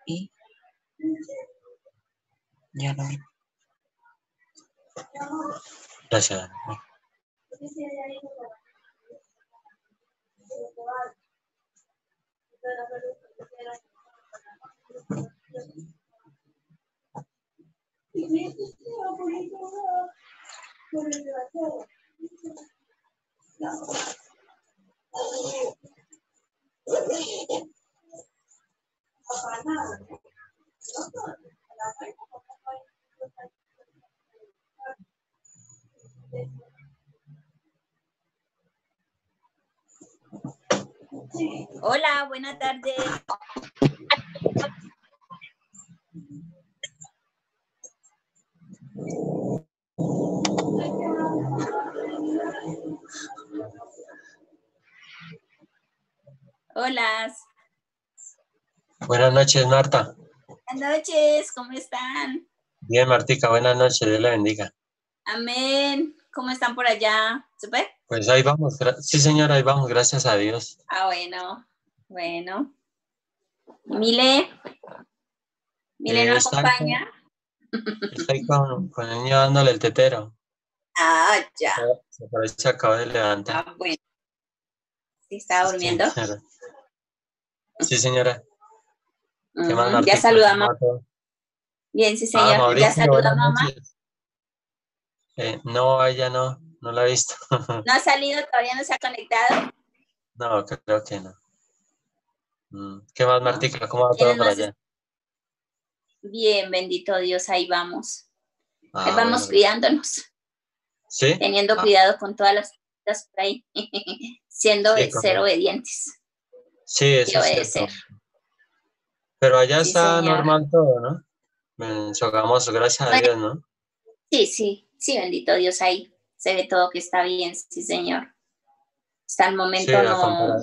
Y ya no. Gracias. Hola, buenas tardes. Hola. Buenas noches, Marta. Buenas noches, ¿cómo están? Bien, Martica, buenas noches, Dios la bendiga. Amén. ¿Cómo están por allá? ¿Súper? Pues ahí vamos, sí señora, ahí vamos, gracias a Dios. Ah, bueno. Mile no acompaña. Está ahí con el niño dándole el tetero. Ah, ya. Se acaba de levantar. Ah, bueno. ¿Sí estaba durmiendo? Sí, señora. ¿Qué más, Martín? Ya saluda a mamá. Bien, sí, señor. Mauricio, ¿Ya saluda a mamá? No, ella no la he visto. ¿No ha salido? ¿Todavía no se ha conectado? No, creo que no. ¿Qué más, Martica? ¿Cómo va todo por allá? Bien, bendito Dios, ahí vamos. Ahí vamos bueno. cuidándonos. ¿Sí? Teniendo cuidado con todas las cosas por ahí. Siendo ser obedientes. Sí, eso es cierto. Pero allá sí, está señor. normal todo, ¿no? Sogamos, gracias a Dios, ¿no? Sí, bendito Dios, ahí se ve todo que está bien, sí, señor. Hasta el momento sí, no.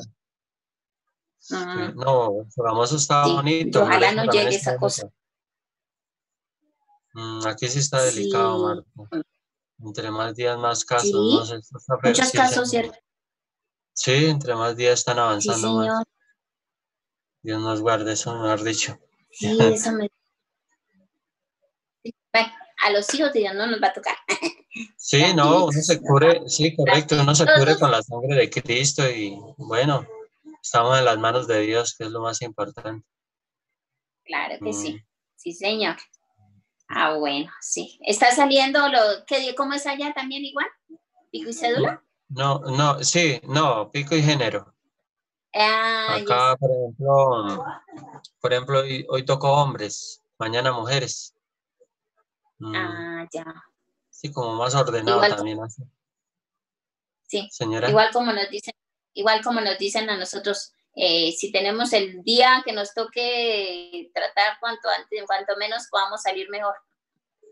Sí, no, Sogamos está bonito. Ojalá no llegue esa cosa. Aquí sí está delicado, Marco. Entre más días, más casos. ¿Sí? No sé, Muchos casos, señor. ¿cierto? Sí, entre más días están avanzando sí, más. Dios nos guarde, eso mejor dicho. Sí, eso me... Bueno, a los hijos de Dios no nos va a tocar. Sí, no, uno se cubre, sí, correcto, uno se cubre con la sangre de Cristo y bueno, estamos en las manos de Dios, que es lo más importante. Claro que sí, sí, señor. Ah, bueno, sí. ¿Está saliendo cómo es allá también igual? ¿Pico y cédula? No, sí, no, pico y género. Acá, por ejemplo, hoy tocó hombres, mañana mujeres. Ya. Sí, como más ordenado igual, también así. Sí, señora. Igual como nos dicen a nosotros, si tenemos el día que nos toque tratar cuanto menos podamos salir mejor.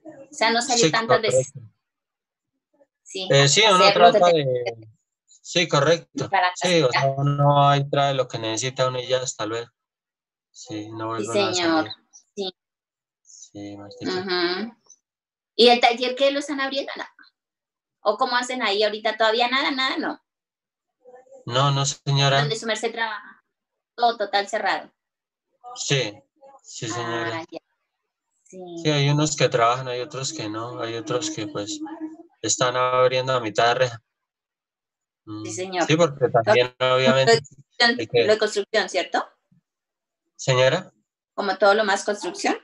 O sea, no salir tantas veces. Sí, uno trata de... Sí, correcto. Sí, o sea, uno ahí trae lo que necesita uno y ya hasta luego. Sí, no vuelve a salir. Sí. Sí, ¿Y el taller qué lo están abriendo? No. ¿O cómo hacen ahí ahorita? ¿Todavía nada, no? No, señora. ¿Dónde su merced trabaja? Todo total cerrado. Sí, señora. Sí, hay unos que trabajan, hay otros que no, hay otros que pues están abriendo a mitad de reja. Sí, señor. Sí, porque también obviamente... Lo de construcción, ¿cierto? Señora. ¿Como todo lo más construcción?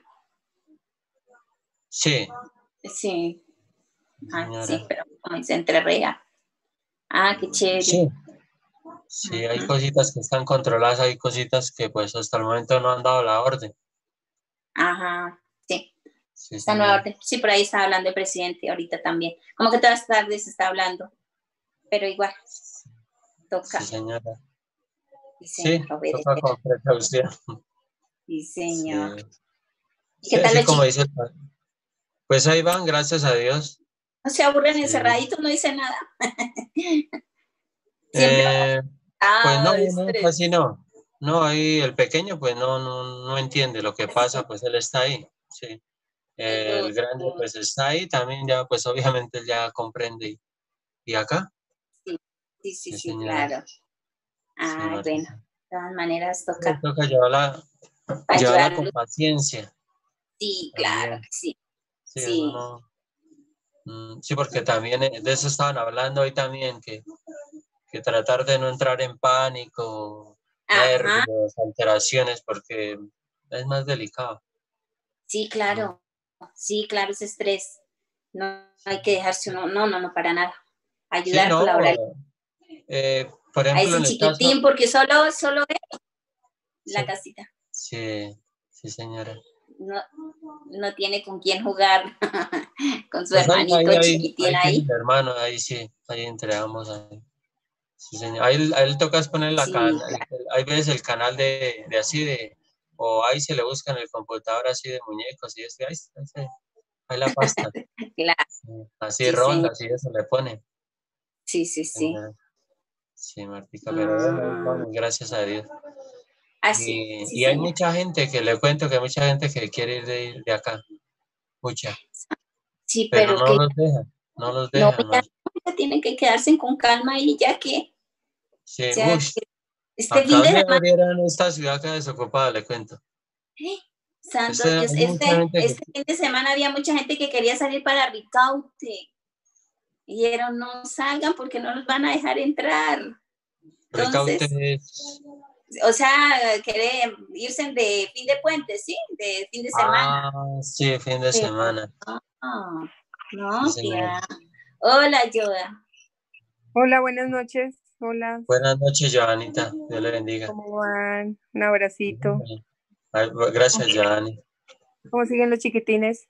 Sí. Sí. Sí, pero como dice, entre reja. Qué chévere. Sí, hay cositas que están controladas, hay cositas que pues hasta el momento no han dado la orden. Ajá, sí. Esta nueva orden. Sí, por ahí está hablando el presidente ahorita también. Como que todas las tardes se está hablando. Pero igual. Toca. Sí, señora. Sí, toca con precaución. Sí, señor. ¿Qué tal así como dice el padre? Pues ahí van, gracias a Dios. No se aburren encerraditos, no dice nada. Siempre. Pues no, casi no. No, ahí el pequeño pues no entiende lo que pasa, pues él está ahí. Sí. El grande pues está ahí, también ya pues obviamente él ya comprende. ¿Y acá? Sí, claro. Bueno, de todas maneras toca. Toca llevarla Llevarla con paciencia. Sí, claro, También. sí. Sí, Sí. Sí, porque también de eso estaban hablando hoy también, que tratar de no entrar en pánico, nervios, alteraciones, porque es más delicado. Sí, claro. Sí, claro, ese estrés. No hay que dejarse uno, no, para nada. Ayudar, sí, no, colaborar. por A ejemplo, ese en el chiquitín, caso, porque solo es la sí, casita. sí, señora. No tiene con quién jugar, con su Pues hermanito chiquitín ahí tiene ahí. el hermano, ahí sí, ahí entregamos ahí. Sí, señor. Ahí le tocas poner Sí, claro. hay veces el canal de así de, o ahí se le busca en el computador así de muñecos y ahí la pasta. Claro. Así Sí, señor. rondas y eso le pone. Sí. Sí, Martica, pero bueno, ahí vamos, gracias a Dios. Así, sí, Y hay señor. mucha gente que le cuento que hay mucha gente que quiere ir de acá. Mucha. Sí, Pero pero que no los no, dejan, ya Martica. tienen que quedarse con calma y ya que, Sí, ya uy, que este acá fin de donde semana, abrieran esta ciudad acá desocupada, le cuento. santo Dios, Hay mucha gente este fin de semana había mucha gente que quería salir para Ricaute. Y dijeron, no salgan porque no los van a dejar entrar. Ricaute Entonces, es... o sea, quiere irse de fin de puente, ¿sí? De fin de semana. Sí, fin de semana. No, Sí, señor. tía. Hola, Yoda. Hola, buenas noches. Hola. Buenas noches, Joanita. Dios le bendiga. ¿Cómo van? Un abracito. Gracias, Joanny. ¿Cómo siguen los chiquitines?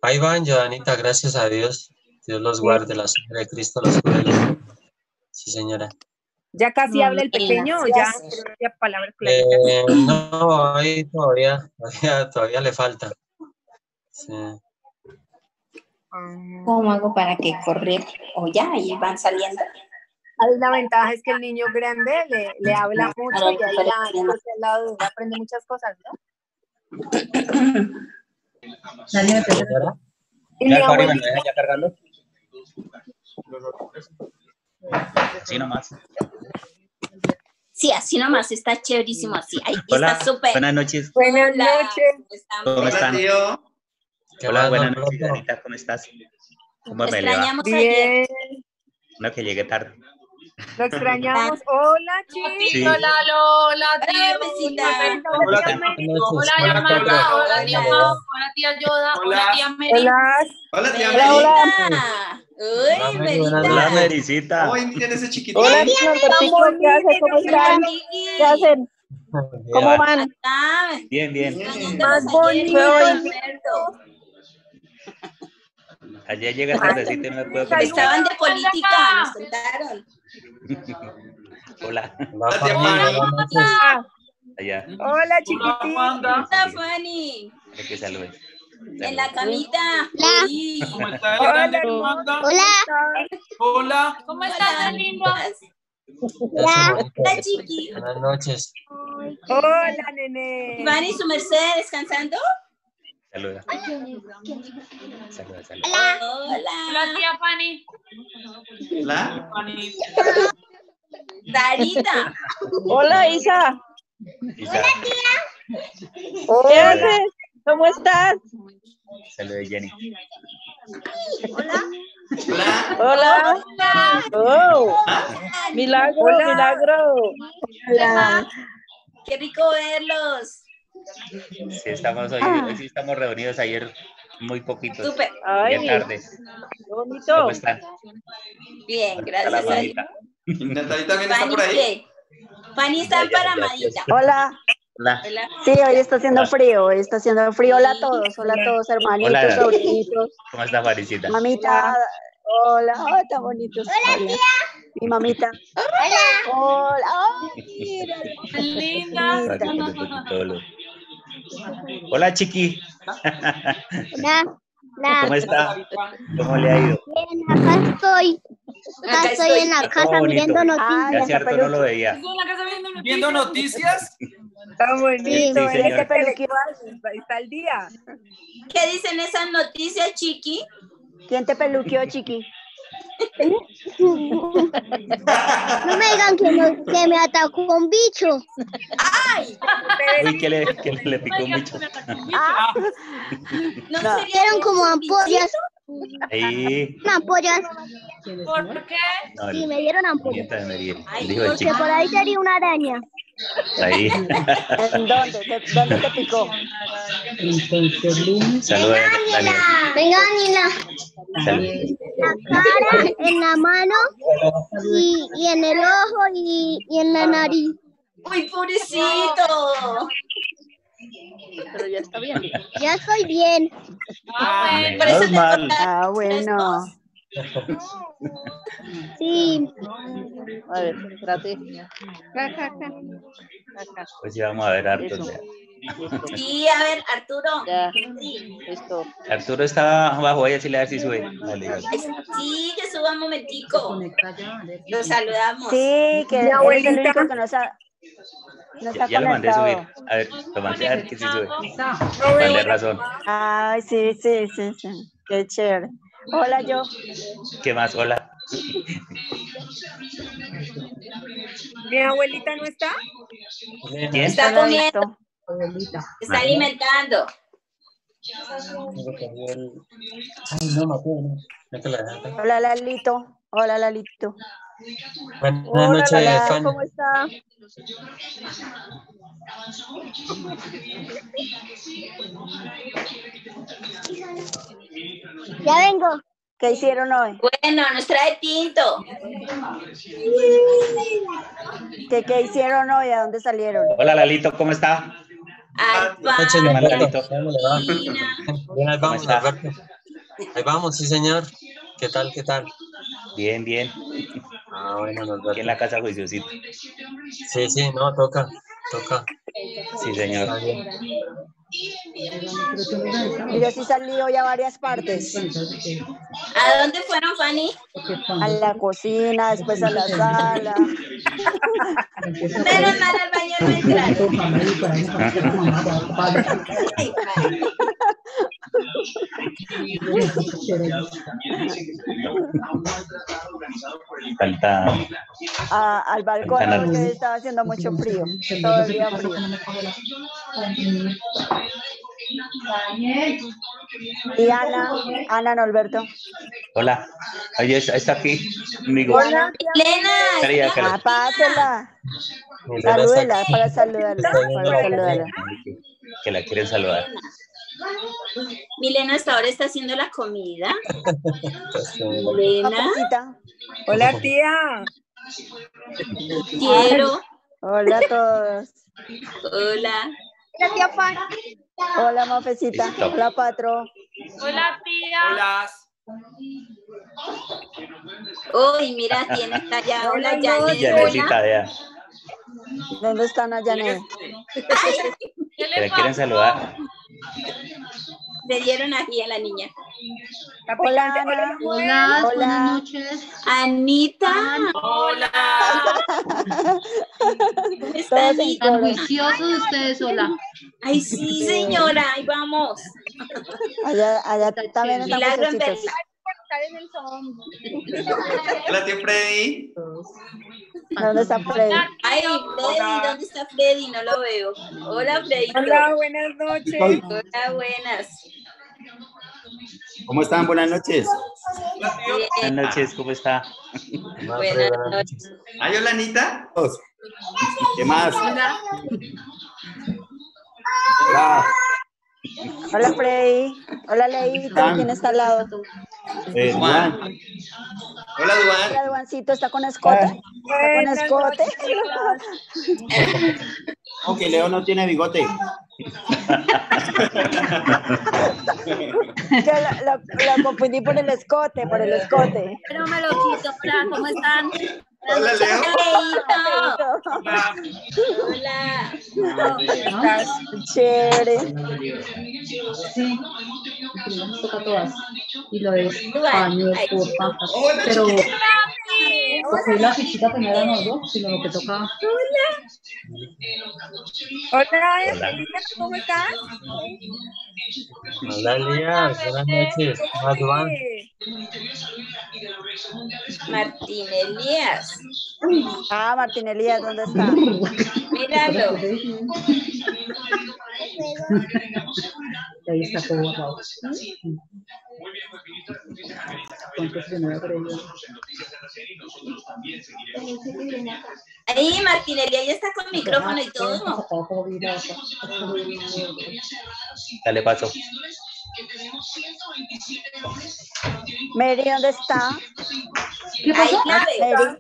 Ahí van, Joanita, gracias a Dios. Dios los guarde, la sangre de Cristo los cuide. Sí, señora. ¿Ya casi habla el pequeño o ya palabras claritas? No, ahí todavía le falta. Sí. ¿Cómo hago para que correr? O ya, ahí van saliendo. Ahí la ventaja es que el niño grande le habla mucho y ahí ya al lado de él aprende muchas cosas, ¿no? ¿Y mi abuelita? ¿Me deja ya cargando? Así nomás. Sí, así nomás, está chéverísimo así. Ahí Hola, está súper. buenas noches. Buenas noches. ¿Cómo están? Hola, buenas noches, Roberto? Anita, ¿cómo estás? ¿Cómo Lo me le va? extrañamos ayer. Bien. No, que llegué tarde. Lo extrañamos. Hola, Chi. Sí. Hola, Lola, tía. Besita. ¿Cómo están? Hola, Yamanda. Hola, tía Mau. Hola, tía Yoda. Hola, tía Mary. Hola. Hola, tía Merita. Hola, Uy, Mary, Merita. Hola, Mericita. Hoy miren ese chiquitito. Hola, Norbertico, ¿qué hacen? ¿Cómo están? ¿Qué hacen? ¿Cómo van? Ah, Bien, bien. Más bonito. Norberto. Ayer llegué tardecito y no me puedo Estaban conectar. de política, nos contaron. Hola. Hola, Fanny, buenas noches. Allá. Hola, chiquitín. Hola, Fanny. Hay que saludar. En la camita. Hola. Uy. ¿Cómo estás, Hola, grande? hermosa. Hola. Hola. ¿Cómo estás, lindo? Hola, chiqui. Buenas noches. Hola, nene. Fanny, ¿su merced descansando? Saluda. Saluda. Hola. Hola, tía Fanny. ¿La? Fanny. Sarita. Hola, Isa. Isa. ¿Qué haces? ¿Cómo estás? Saluda, Jenny. ¿La? Hola. Oh, milagro, Hola. milagro. Hola. Qué rico verlos. Sí, estamos hoy sí estamos reunidos ayer muy poquitos. Súper. Ay, Ayer tarde. qué bonito. ¿Cómo están? Bien, A la gracias a Dios. mamita. ¿Natalie también está Fanny, por ahí? ¿qué? Fanny está Ya, ya, ya, emparamadita. Hola. Hola. Hola. Sí, hoy está haciendo frío, hoy está haciendo frío. Hola a todos, hermanitos, Hola. sobrinitos. ¿Cómo está, Farisita? Mamita, hola, oh, tan bonitos. Hola, tía. Mi mamita. Hola. Hola, ay, mira. Linda. Bonita. Hola, chiqui. Hola, ¿Cómo está? ¿Cómo le ha ido? bien, acá estoy. Acá estoy en la Está casa todo bonito. mirando Ah, Ya noticias. cierto no lo veía. Estoy en la casa viendo noticias. ¿Viendo noticias? Está bonito. Sí, ¿En señor. qué peluquero está el día? ¿Qué dicen esas noticias, chiqui? ¿Quién te peluqueó, chiqui? No me digan que me atacó un bicho. ¡Ay! Uy, que le picó un bicho. ¿No No. sería Eran como ampollas. Ahí. Ampollas. ¿Por qué? No, Sí, me dieron ampollas. mientras me ríe. Ay, Dijo el Porque chico. por ahí sería una araña. Ahí. ¿En dónde? ¿Dónde te picó? Saluda, Daniel. Venga, Daniela. Salud. En la cara, en la mano y en el ojo y en la nariz. ¡Uy, pobrecito! Pero ya está bien. Ya estoy bien. Por eso Menos te mal. cortaron Bueno. Sí. A ver, espérate. Pues ya vamos a ver a Arturo. Eso. Sí, a ver, Arturo. Ya, Sí, listo. Arturo está abajo, voy a decirle a ver si sube. Dale. sí, que suba un momentico. Lo saludamos. Sí, que Mi él es el abuelita. único que no está Ya lo mandé a subir. conectado. A ver, lo mandé a ver que sí sube. No veo Dale la razón. Ay, sí. Qué chévere. Hola, yo. ¿Qué más? Hola. ¿Mi abuelita no está? ¿Quién? Está Hola, comiendo, listo. está alimentando. Ay, no, Mateo, no. No te la dejas. Hola, Lalito. Hola, Lalito. Buenas Hola, noches, Lala, Fanny. ¿cómo está? Ya vengo. ¿Qué hicieron hoy? Bueno, nos trae tinto. ¿Qué hicieron hoy? ¿A dónde salieron? Hola, Lalito, ¿cómo está? Al Buenas noches, pan, Leonardo. Lalito. ¿Cómo le va? Cristina. Bien, ahí ¿Cómo vamos, está? Alberto. Ahí vamos, sí, señor. ¿Qué tal, qué tal? Bien, bien. Ah, bueno, Aquí en Alberto. la casa juiciosito. Sí, no, toca. Sí, señor. Está bien. Yo sí salí hoy a varias partes. ¿A dónde fueron, Fanny? A la cocina, después a la sala. Menos mal al baño no entraron. Ay, Fanny. Falta. Al balcón porque estaba haciendo mucho frío. Todo el día frío. Y Ana Norberto. Hola. Oye, está aquí conmigo. Hola. Elena, María, que la- Pásela. Milena está Salúdela aquí. para saludarla. Está viendo Para la saludarla. que la quieren saludar. Milena hasta ahora está haciendo la comida. comida. Milena, Papacita. Hola, tía. quiero. Hola a todos. Hola. Hola, tía Pan. Hola, Mafecita. Listo. Hola, Patro. Hola, tía. Hola. Uy, mira, tiene está allá. Hola, Buenas Janet. noches. Yanecita, vea. ¿Dónde están Ayané? ¿Qué Que le la quieren pasó? saludar. Le dieron aquí a la niña. Hola, Ana. Hola, buenas Hola. noches. Anita. Hola. ¿Cómo está Todos en Anita? Tan coro. juiciosos ustedes, hola. Ay, sí, señora. Ahí vamos. Allá también están Milagro en juiciositos. verla. Hola, tío Freddy. ¿Dónde está Freddy? Ay, Freddy, ¿dónde está Freddy? No lo veo. Hola, Freddy. Hola, buenas noches. Hola, buenas. ¿Cómo están? Buenas noches. Bien, Buenas noches, ¿cómo está? buenas noches. Ay, hola, Anita. ¿Qué más? Hola. Hola. Hola, Freddy. Hola, Leito. ¿Quién está al lado? Juan. Hola, Duan. Hola, Duancito. ¿Está con escote? ¿Está con Buenas escote? Aunque Leo no tiene bigote. Que lo confundí por el escote, Pero me lo quito. Hola, ¿cómo están? Hola, Leo. Hola. ¿Estás? Chévere. Sí, nos toca a todas. Y lo es Duan. paño, Ay, porfa. Hola, Pero chiquita. cogí la fichita primero, ¿no? Sino lo que toca. Hola, Hola. Angelita, ¿cómo estás? Hola, Elías. Buenas noches. Hola, Duan. Martín Elías. Ah, Martín Elías, ¿dónde está? Míralo. Ahí está todo borrado. Ahí Martín Elías ya está con micrófono y todo. Dale paso. Mary, ¿dónde está? Ahí la veo.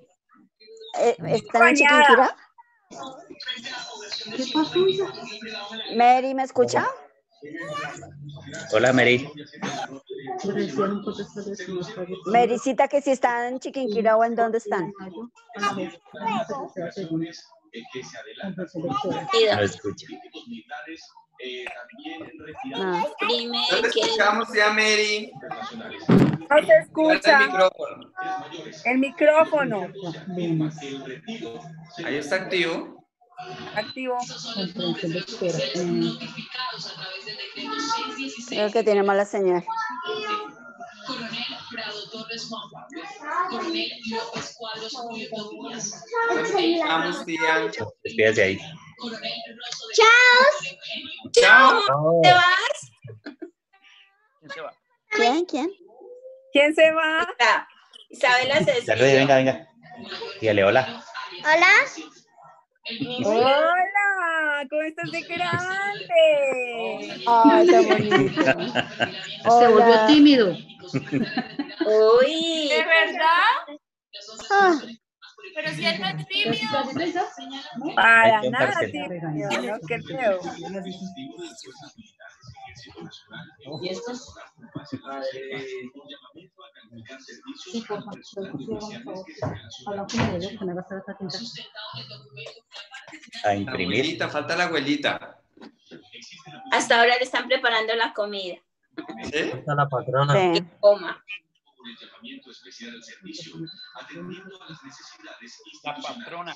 Mary, ¿está en Chiquinquirá? ¿Qué pasó? Mary, ¿me escucha? Hola, Mary. Marycita, que si están en Chiquinquirá o en dónde están. No escucha. No. Dime ¿Dónde que escuchamos ya, Mary? No se escucha El micrófono. el micrófono Ahí está activo. activo. Creo que tiene mala señal. Vamos, tía. Despídase ahí. Chao. ¿te vas? ¿Quién? ¿Quién? ¿Quién se va? Isabela se Salude, despidió. venga, venga. Dígale hola. Hola. Hola, ¿cómo estás de grande? Ay, qué bonito. Se volvió Hola. tímido. Uy, ¿De verdad? Ah, Pero si él no es tímido. Para Ay, qué nada, parcel. tío, no creo. ¿Y estos? Sí, por favor. Habla con ellos, que me va a hacer esta tinta. A La imprimir. abuelita, falta la abuelita. hasta ahora le están preparando la comida. ¿Sí? Está la patrona. sí. Coma. La patrona.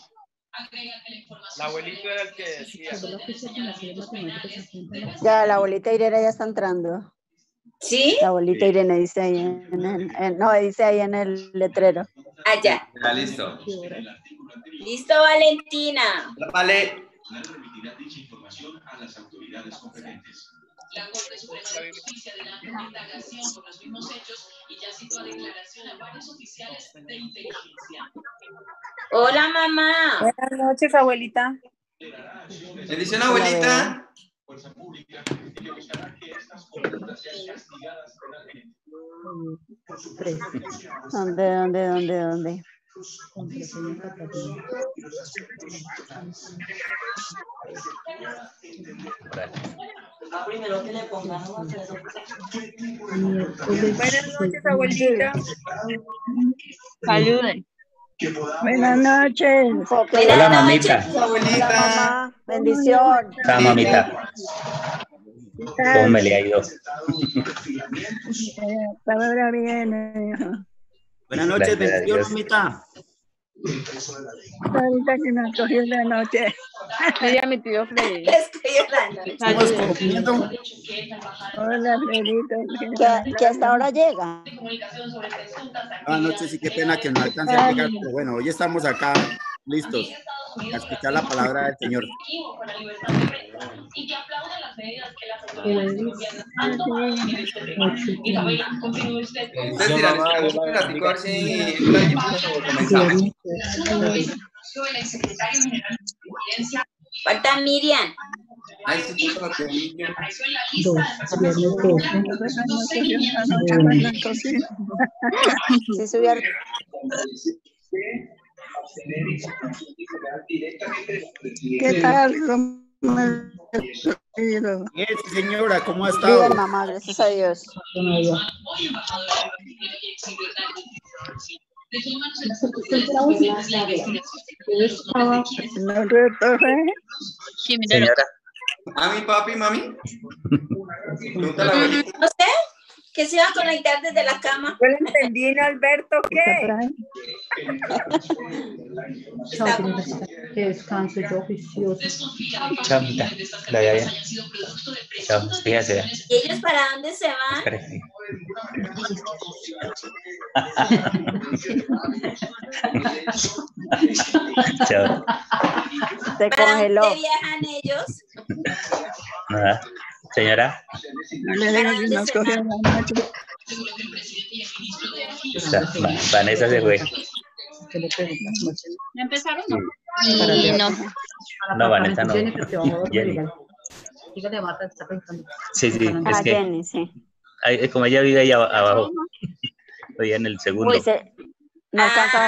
La abuelita era el que decía. Ya, la abuelita Irene ya está entrando. ¿Sí? La abuelita Irene dice ahí no, dice ahí en el letrero. Allá. Ya, listo. ¿Listo, Valentina? Vale. La Corte Suprema de Justicia adelanta una indagación por los mismos hechos y ya citó a declaración a varios oficiales de inteligencia. Hola, mamá. Buenas noches, abuelita. Bendición, abuelita. ¿Dónde? Primero que le pongan Buenas noches, abuelita. Saluden. Buenas noches. Hola, mamita. Abuelita. Mamá, bendición. Hola, mamita. ¿Cómo me le ha ido? Palabra viene. Buenas noches, Gracias a bendición, Dios. mamita. Ahorita que nos cogió la noche. Mira mi tío Freddy. Estoy llorando. Estamos comiendo. Hola, Fredito. Que hasta ahora llega. Buenas noches y qué pena que no alcance a llegar, pero bueno, hoy estamos acá listos a escuchar la palabra del Señor. Y que aplaudan las medidas que las autoridades colombianas han tomado en este tema. Isabel, continúe usted. Ustedes dirán, esperamos un ratico a ver si comenzamos. El exsecretario general de Presidencia Falta Miriam. Ay, sí, por favor, que- apareció en la lista de personas dando seguimiento. Sí, subió. ¿Qué tal? Bien, señora, ¿cómo ha estado? Bien, mamá, gracias a Dios. Señora. Mami, papi, mami. Pregúntale a la abuelita. No sé, que se iba a conectar desde la cama. Yo le entendí, ¿no, Alberto? ¿Qué? Que descanse, yo juicioso. Chao, mamita. La vea bien. Chao, fíjese. ¿Y ellos para dónde se van? Espere. Chao. Se ¿Para congeló. dónde viajan ellos? Nada. Señora. No le digas que nos cogieron la noche. Vanessa se fue. ¿Ya empezaron? Sí. Y no. No, Vanessa no. Jenny. Sí, sí, es que Jenny, sí. como ella vive ahí abajo, hoy en el segundo. Uy, no alcanza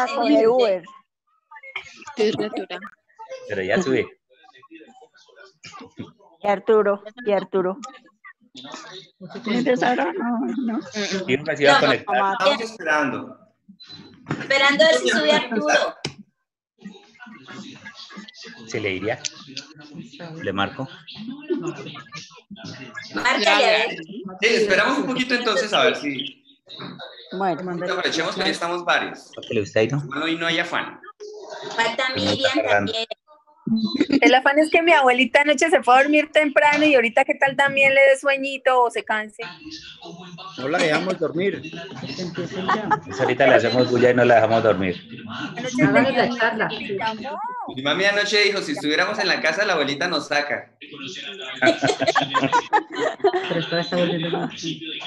a coger Uber. Pero ya sube. Y Arturo. ¿Empezaron? No. Y uno se iba a conectar. Estamos esperando. Esperando a ver si sube Arturo. ¿Se le iría? ¿Le marco? Márcale a ver. Esperamos un poquito entonces a ver si... Bueno, aprovechemos que hoy estamos varios. Bueno, y no hay afán. Falta Miriam también. El afán es que mi abuelita anoche se fue a dormir temprano y ahorita qué tal también le dé sueñito o se canse. No la dejamos dormir. Pues ahorita le hacemos bulla y no la dejamos dormir. Háganos la charla. Mi mami anoche dijo, si estuviéramos en la casa, la abuelita nos saca. Pero esta vez está volviendo más.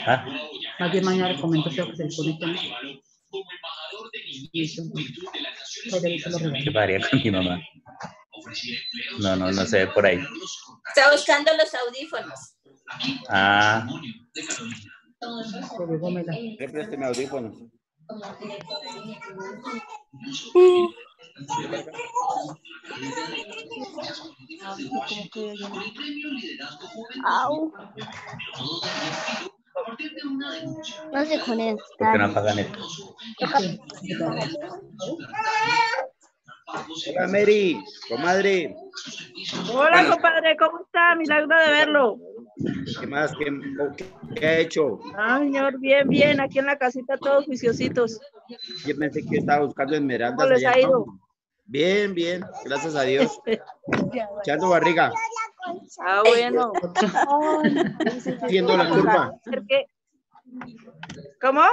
¿Ah? Más bien mañana le comento que se le conecta. ¿Qué pasaría con mi mamá? No se ve por ahí. Está buscando los audífonos. Ah. Présteme audífonos. Au. No se conecta. ¿Por qué no apagan esto? Hola, Mary, comadre. Hola, compadre, ¿cómo está? Milagro de verlo. ¿Qué más? ¿Qué ha hecho? Ay, señor, bien, aquí en la casita todos juiciositos. Yo pensé que estaba buscando esmeraldas. ¿Cómo les allá ha ido? abajo. Bien, gracias a Dios. Echando barriga. Ah, bueno. Haciendo la curva. ¿Cómo?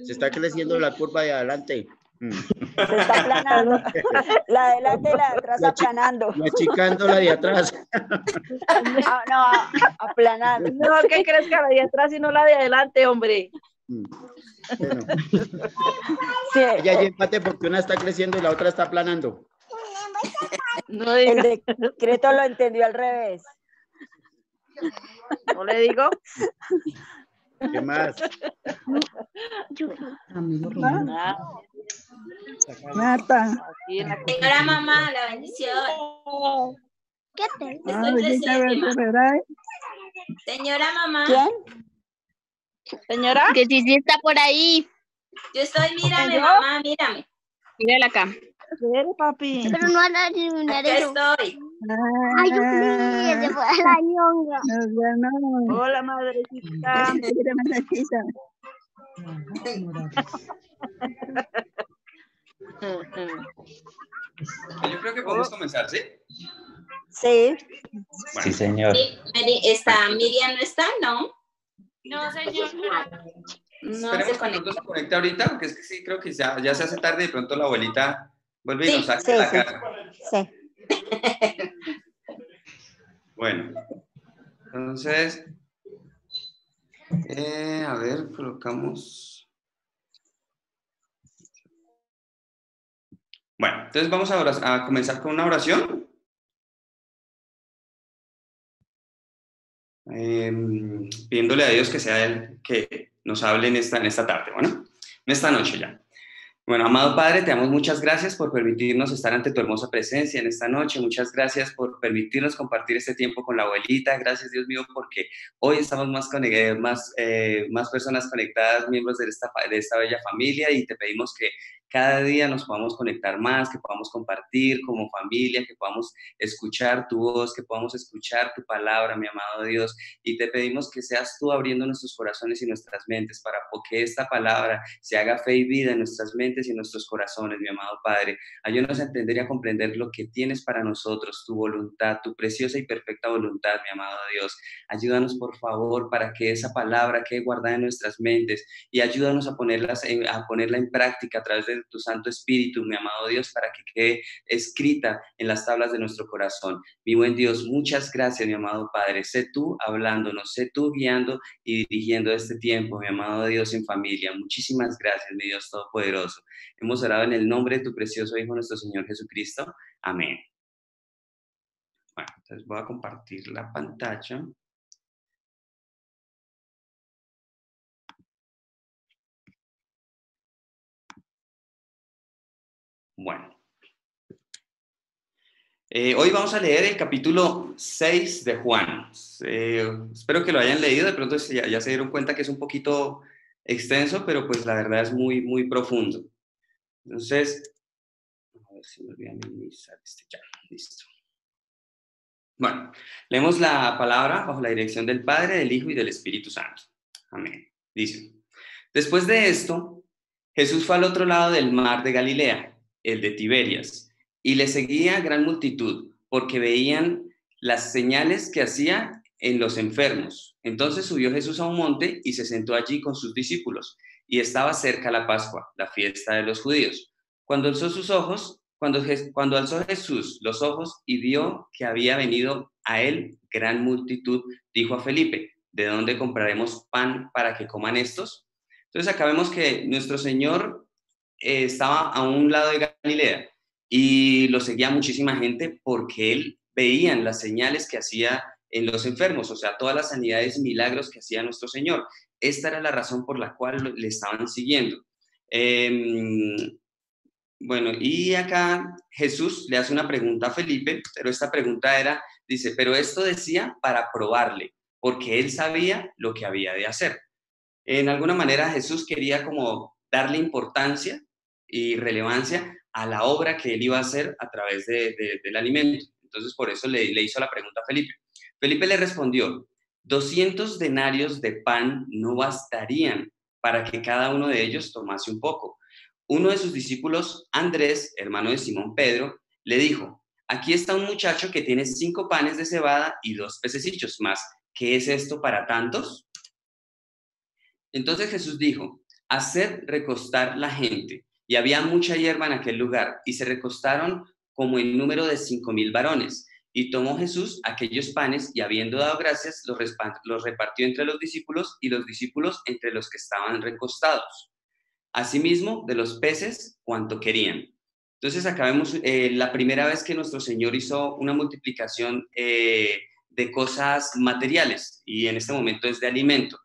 Se está creciendo la curva de adelante. Se está aplanando. La de adelante y la de atrás aplanando. Y achicando la de atrás. No, aplanando. No, que crezca la de atrás y no la de adelante, hombre. Bueno. Sí. Ya hay empate porque una está creciendo y la otra está aplanando. No diga. El decreto lo entendió al revés. ¿No le digo? ¿Qué más? Marta. Señora mamá, la bendición. ¿Qué te? Estoy presente, señora mamá. ¿Quién? Señora. Que sí está por ahí. Yo estoy, mírame, mamá, mírame. Mírala acá. Mire, papi. Pero no hará ninguna Acá estoy. Ay, yo sí, se fue a la ñonga. Hola, madrecita. Yo creo que podemos comenzar, ¿sí? Sí. Bueno. Sí, señor. Miriam no está, ¿no? No, señor. No Esperemos se que conecta. no se conecte ahorita, porque es que sí, creo que ya se hace tarde y de pronto la abuelita vuelve y nos saca Sí, de la sí. casa. Sí. Bueno, entonces, a ver, colocamos. Bueno, entonces vamos a comenzar con una oración. Pidiéndole a Dios que sea Él que nos hable en esta tarde, bueno, en esta noche ya. Bueno, amado Padre, te damos muchas gracias por permitirnos estar ante tu hermosa presencia en esta noche. Muchas gracias por permitirnos compartir este tiempo con la abuelita. Gracias, Dios mío, porque hoy estamos más personas conectadas, miembros de esta bella familia, y te pedimos que cada día nos podamos conectar más, que podamos compartir como familia, que podamos escuchar tu voz, que podamos escuchar tu palabra, mi amado Dios. Y te pedimos que seas tú abriendo nuestros corazones y nuestras mentes para que esta palabra se haga fe y vida en nuestras mentes y en nuestros corazones, mi amado Padre. Ayúdanos a entender y a comprender lo que tienes para nosotros, tu voluntad, tu preciosa y perfecta voluntad, mi amado Dios. Ayúdanos, por favor, para que esa palabra quede guardada en nuestras mentes y ayúdanos a ponerla en práctica a través de tu Santo Espíritu, mi amado Dios, para que quede escrita en las tablas de nuestro corazón. Mi buen Dios, muchas gracias, mi amado Padre. Sé tú hablándonos, sé tú guiando y dirigiendo este tiempo, mi amado Dios, en familia. Muchísimas gracias, mi Dios Todopoderoso. Hemos orado en el nombre de tu precioso Hijo, nuestro Señor Jesucristo. Amén. Bueno, entonces voy a compartir la pantalla. Bueno. Hoy vamos a leer el capítulo 6 de Juan. Espero que lo hayan leído, de pronto ya se dieron cuenta que es un poquito extenso, pero pues la verdad es muy, muy profundo. Entonces, a ver si me voy a minimizar ya, listo. Bueno, leemos la palabra bajo la dirección del Padre, del Hijo y del Espíritu Santo. Amén. Dice, después de esto, Jesús fue al otro lado del mar de Galilea, el de Tiberias, y le seguía gran multitud, porque veían las señales que hacía en los enfermos. Entonces subió Jesús a un monte y se sentó allí con sus discípulos, y estaba cerca la Pascua, la fiesta de los judíos. Cuando alzó Jesús los ojos y vio que había venido a él gran multitud, dijo a Felipe, ¿de dónde compraremos pan para que coman estos? Entonces acá vemos que nuestro Señor estaba a un lado de Galilea y lo seguía muchísima gente porque él veían las señales que hacía en los enfermos, o sea, todas las sanidades y milagros que hacía nuestro Señor. Esta era la razón por la cual le estaban siguiendo. Bueno, y acá Jesús le hace una pregunta a Felipe, pero esta pregunta dice, pero esto decía para probarle, porque él sabía lo que había de hacer. En alguna manera Jesús quería como darle importancia y relevancia a la obra que él iba a hacer a través del alimento. Entonces por eso le hizo la pregunta a Felipe. Felipe le respondió, 200 denarios de pan no bastarían para que cada uno de ellos tomase un poco. Uno de sus discípulos, Andrés, hermano de Simón Pedro, le dijo, aquí está un muchacho que tiene 5 panes de cebada y 2 pececillos más. ¿Qué es esto para tantos? Entonces Jesús dijo, haced recostar la gente. Y había mucha hierba en aquel lugar, y se recostaron como en número de 5,000 varones. Y tomó Jesús aquellos panes, y habiendo dado gracias, los repartió entre los discípulos, y los discípulos entre los que estaban recostados. Asimismo, de los peces, cuanto querían. Entonces acá vemos la primera vez que nuestro Señor hizo una multiplicación de cosas materiales, y en este momento es de alimento.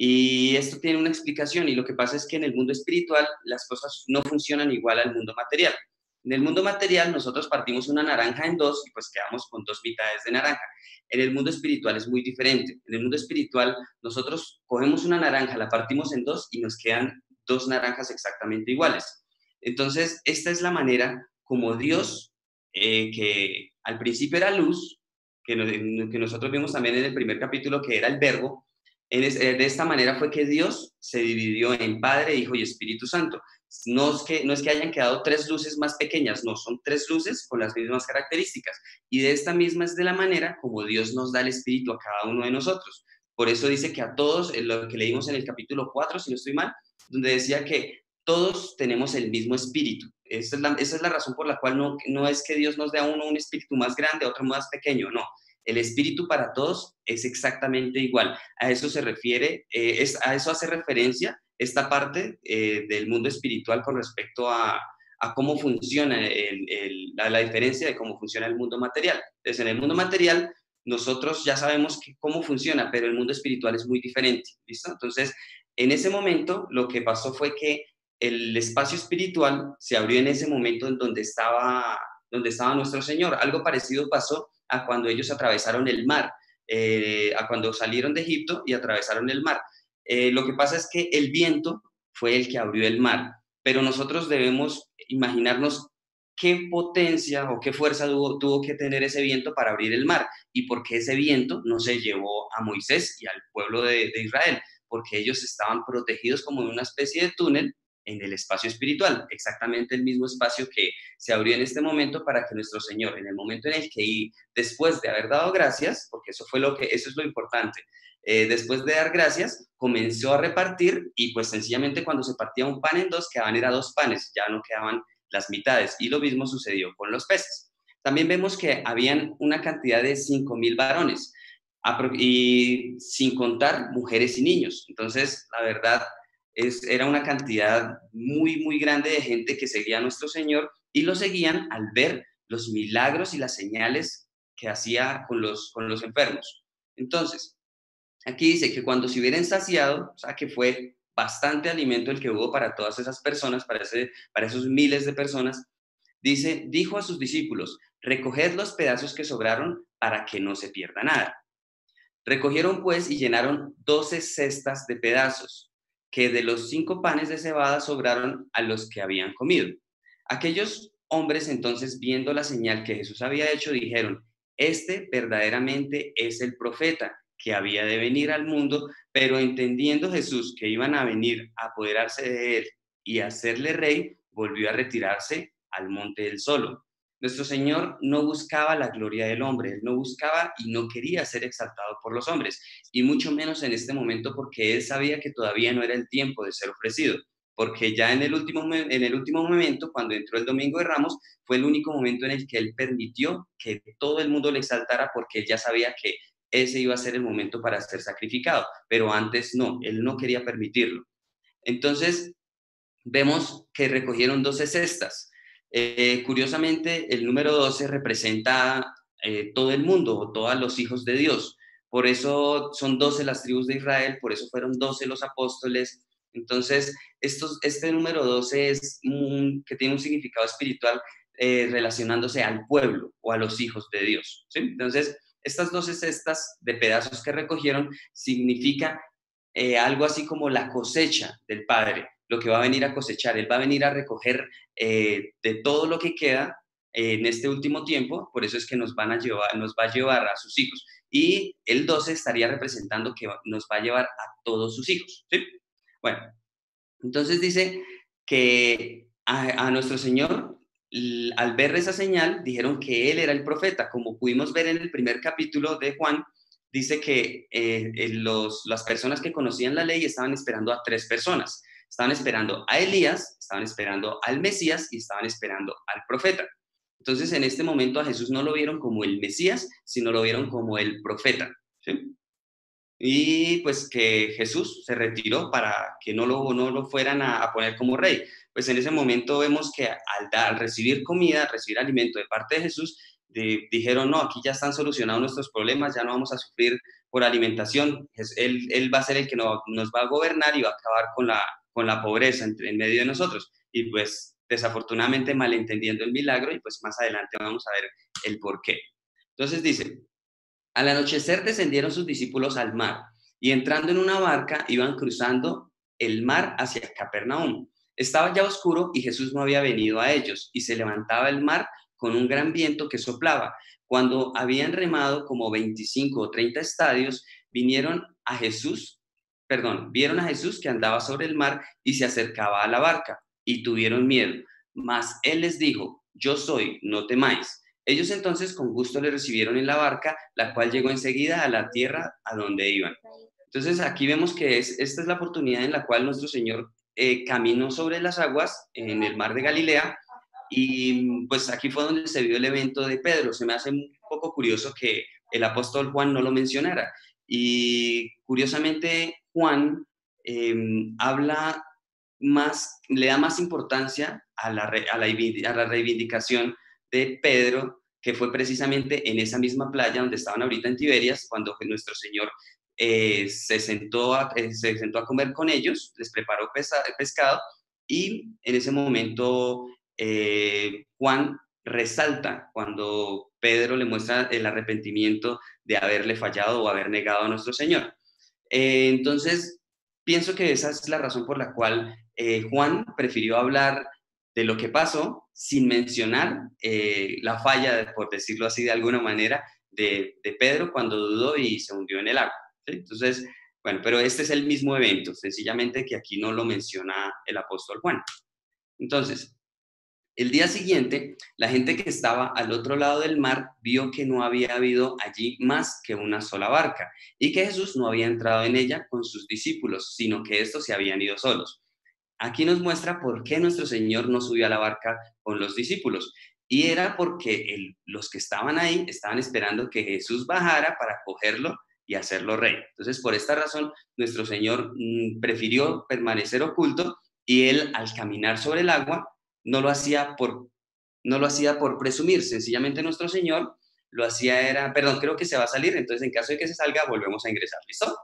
Y esto tiene una explicación, y lo que pasa es que en el mundo espiritual las cosas no funcionan igual al mundo material. En el mundo material nosotros partimos una naranja en 2 y pues quedamos con 2 mitades de naranja. En el mundo espiritual es muy diferente. En el mundo espiritual nosotros cogemos una naranja, la partimos en 2 y nos quedan 2 naranjas exactamente iguales. Entonces, esta es la manera como Dios, que al principio era luz, que nosotros vimos también en el primer capítulo que era el verbo, de esta manera fue que Dios se dividió en Padre, Hijo y Espíritu Santo. No es que hayan quedado 3 luces más pequeñas, no, son 3 luces con las mismas características. Y de esta misma es de la manera como Dios nos da el Espíritu a cada uno de nosotros. Por eso dice que a todos, lo que leímos en el capítulo 4, si no estoy mal, donde decía que todos tenemos el mismo espíritu. Esa es la razón por la cual no es que Dios nos dé a uno un espíritu más grande, a otro más pequeño, no. El espíritu para todos es exactamente igual. A eso se refiere, a eso hace referencia esta parte del mundo espiritual con respecto a cómo funciona la diferencia de cómo funciona el mundo material. Entonces, en el mundo material nosotros ya sabemos cómo funciona, pero el mundo espiritual es muy diferente, ¿listo? Entonces, en ese momento lo que pasó fue que el espacio espiritual se abrió en ese momento en donde estaba nuestro Señor. Algo parecido pasó a cuando ellos atravesaron el mar, a cuando salieron de Egipto y atravesaron el mar. Lo que pasa es que el viento fue el que abrió el mar. pero nosotros debemos imaginarnos qué potencia o qué fuerza tuvo que tener ese viento para abrir el mar y por qué ese viento no se llevó a Moisés y al pueblo de Israel, porque ellos estaban protegidos como en una especie de túnel en el espacio espiritual, exactamente el mismo espacio que se abrió en este momento para que nuestro Señor, en el momento en el que, después de haber dado gracias, porque eso es lo importante, después de dar gracias, comenzó a repartir y pues sencillamente cuando se partía un pan en dos, quedaban era 2 panes, ya no quedaban las mitades, y lo mismo sucedió con los peces. También vemos que habían una cantidad de 5,000 varones, y sin contar mujeres y niños. Entonces, la verdad, era una cantidad muy, muy grande de gente que seguía a nuestro Señor y lo seguían al ver los milagros y las señales que hacía con los enfermos. Entonces, aquí dice que cuando se hubieran saciado, o sea, que fue bastante alimento el que hubo para todas esas personas, para esos miles de personas, dijo a sus discípulos, recoged los pedazos que sobraron para que no se pierda nada. Recogieron pues y llenaron 12 cestas de pedazos, que de los 5 panes de cebada sobraron a los que habían comido. Aquellos hombres entonces, viendo la señal que Jesús había hecho, dijeron, este verdaderamente es el profeta que había de venir al mundo, pero entendiendo Jesús que iban a venir a apoderarse de él y hacerle rey, volvió a retirarse al monte él solo. Nuestro Señor no buscaba la gloria del hombre, Él no buscaba y no quería ser exaltado por los hombres, y mucho menos en este momento porque Él sabía que todavía no era el tiempo de ser ofrecido, porque ya en el último momento, cuando entró el Domingo de Ramos, fue el único momento en el que Él permitió que todo el mundo le exaltara porque Él ya sabía que ese iba a ser el momento para ser sacrificado, pero antes no, Él no quería permitirlo. Entonces, vemos que recogieron 12 cestas. Curiosamente, el número 12 representa todo el mundo, o todos los hijos de Dios. Por eso son 12 las tribus de Israel, por eso fueron 12 los apóstoles. Entonces, este número 12 que tiene un significado espiritual relacionándose al pueblo o a los hijos de Dios, ¿sí? Entonces, estas 12 cestas de pedazos que recogieron significa algo así como la cosecha del Padre, lo que va a venir a cosechar. Él va a venir a recoger de todo lo que queda en este último tiempo, por eso es que nos va a llevar a sus hijos. Y el 12 estaría representando que nos va a llevar a todos sus hijos, ¿sí? Bueno, entonces dice que a nuestro Señor, al ver esa señal, dijeron que Él era el profeta. Como pudimos ver en el primer capítulo de Juan, dice que las personas que conocían la ley estaban esperando a 3 personas. Estaban esperando a Elías, estaban esperando al Mesías y estaban esperando al profeta. Entonces, en este momento a Jesús no lo vieron como el Mesías, sino lo vieron como el profeta, ¿sí? Y pues que Jesús se retiró para que no lo fueran a poner como rey. Pues en ese momento vemos que al recibir comida, al recibir alimento de parte de Jesús, dijeron, no, aquí ya están solucionados nuestros problemas, ya no vamos a sufrir por alimentación. Él va a ser el que nos va a gobernar y va a acabar con la pobreza en medio de nosotros. Y pues desafortunadamente malentendiendo el milagro, y pues más adelante vamos a ver el por qué. Entonces dice, al anochecer descendieron sus discípulos al mar, y entrando en una barca iban cruzando el mar hacia Capernaum. Estaba ya oscuro y Jesús no había venido a ellos, y se levantaba el mar con un gran viento que soplaba. Cuando habían remado como 25 o 30 estadios, vieron a Jesús que andaba sobre el mar y se acercaba a la barca, y tuvieron miedo. Mas él les dijo, yo soy, no temáis. Ellos entonces con gusto le recibieron en la barca, la cual llegó enseguida a la tierra a donde iban. Entonces aquí vemos que esta es la oportunidad en la cual nuestro Señor caminó sobre las aguas en el mar de Galilea, y pues aquí fue donde se vio el evento de Pedro. Se me hace un poco curioso que el apóstol Juan no lo mencionara, y curiosamente Juan habla más, le da más importancia a la reivindicación de Pedro, que fue precisamente en esa misma playa donde estaban ahorita en Tiberias, cuando nuestro Señor se sentó a comer con ellos, les preparó pescado, y en ese momento Juan resalta cuando Pedro le muestra el arrepentimiento de haberle fallado o haber negado a nuestro Señor. Entonces, pienso que esa es la razón por la cual Juan prefirió hablar de lo que pasó sin mencionar la falla, por decirlo así de alguna manera, de Pedro cuando dudó y se hundió en el agua, ¿sí? Entonces, bueno, pero este es el mismo evento, sencillamente que aquí no lo menciona el apóstol Juan. Entonces, el día siguiente, la gente que estaba al otro lado del mar vio que no había habido allí más que una sola barca y que Jesús no había entrado en ella con sus discípulos, sino que estos se habían ido solos. Aquí nos muestra por qué nuestro Señor no subió a la barca con los discípulos. Y era porque los que estaban ahí estaban esperando que Jesús bajara para cogerlo y hacerlo rey. Entonces, por esta razón, nuestro Señor prefirió permanecer oculto y él, al caminar sobre el agua, no lo hacía por presumir. Sencillamente nuestro Señor lo hacía era, perdón, creo que se va a salir, entonces en caso de que se salga, volvemos a ingresar. ¿Listo?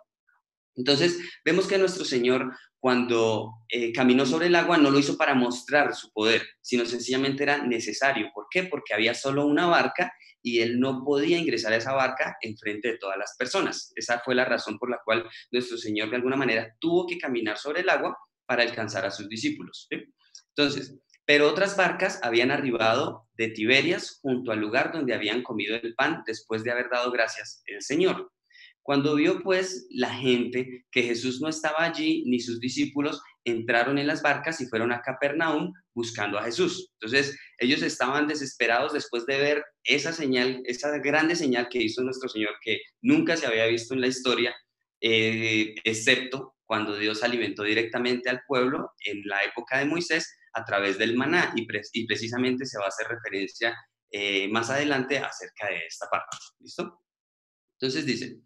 Entonces, vemos que nuestro Señor, cuando caminó sobre el agua, no lo hizo para mostrar su poder, sino sencillamente era necesario. ¿Por qué? Porque había solo una barca y él no podía ingresar a esa barca en frente de todas las personas. Esa fue la razón por la cual nuestro Señor, de alguna manera, tuvo que caminar sobre el agua para alcanzar a sus discípulos, ¿sí? Entonces, pero otras barcas habían arribado de Tiberias junto al lugar donde habían comido el pan después de haber dado gracias al Señor. Cuando vio pues la gente que Jesús no estaba allí, ni sus discípulos, entraron en las barcas y fueron a Capernaum buscando a Jesús. Entonces ellos estaban desesperados después de ver esa señal, esa grande señal que hizo nuestro Señor, que nunca se había visto en la historia, excepto cuando Dios alimentó directamente al pueblo en la época de Moisés a través del maná, y precisamente se va a hacer referencia más adelante acerca de esta parte. ¿Listo? Entonces dice: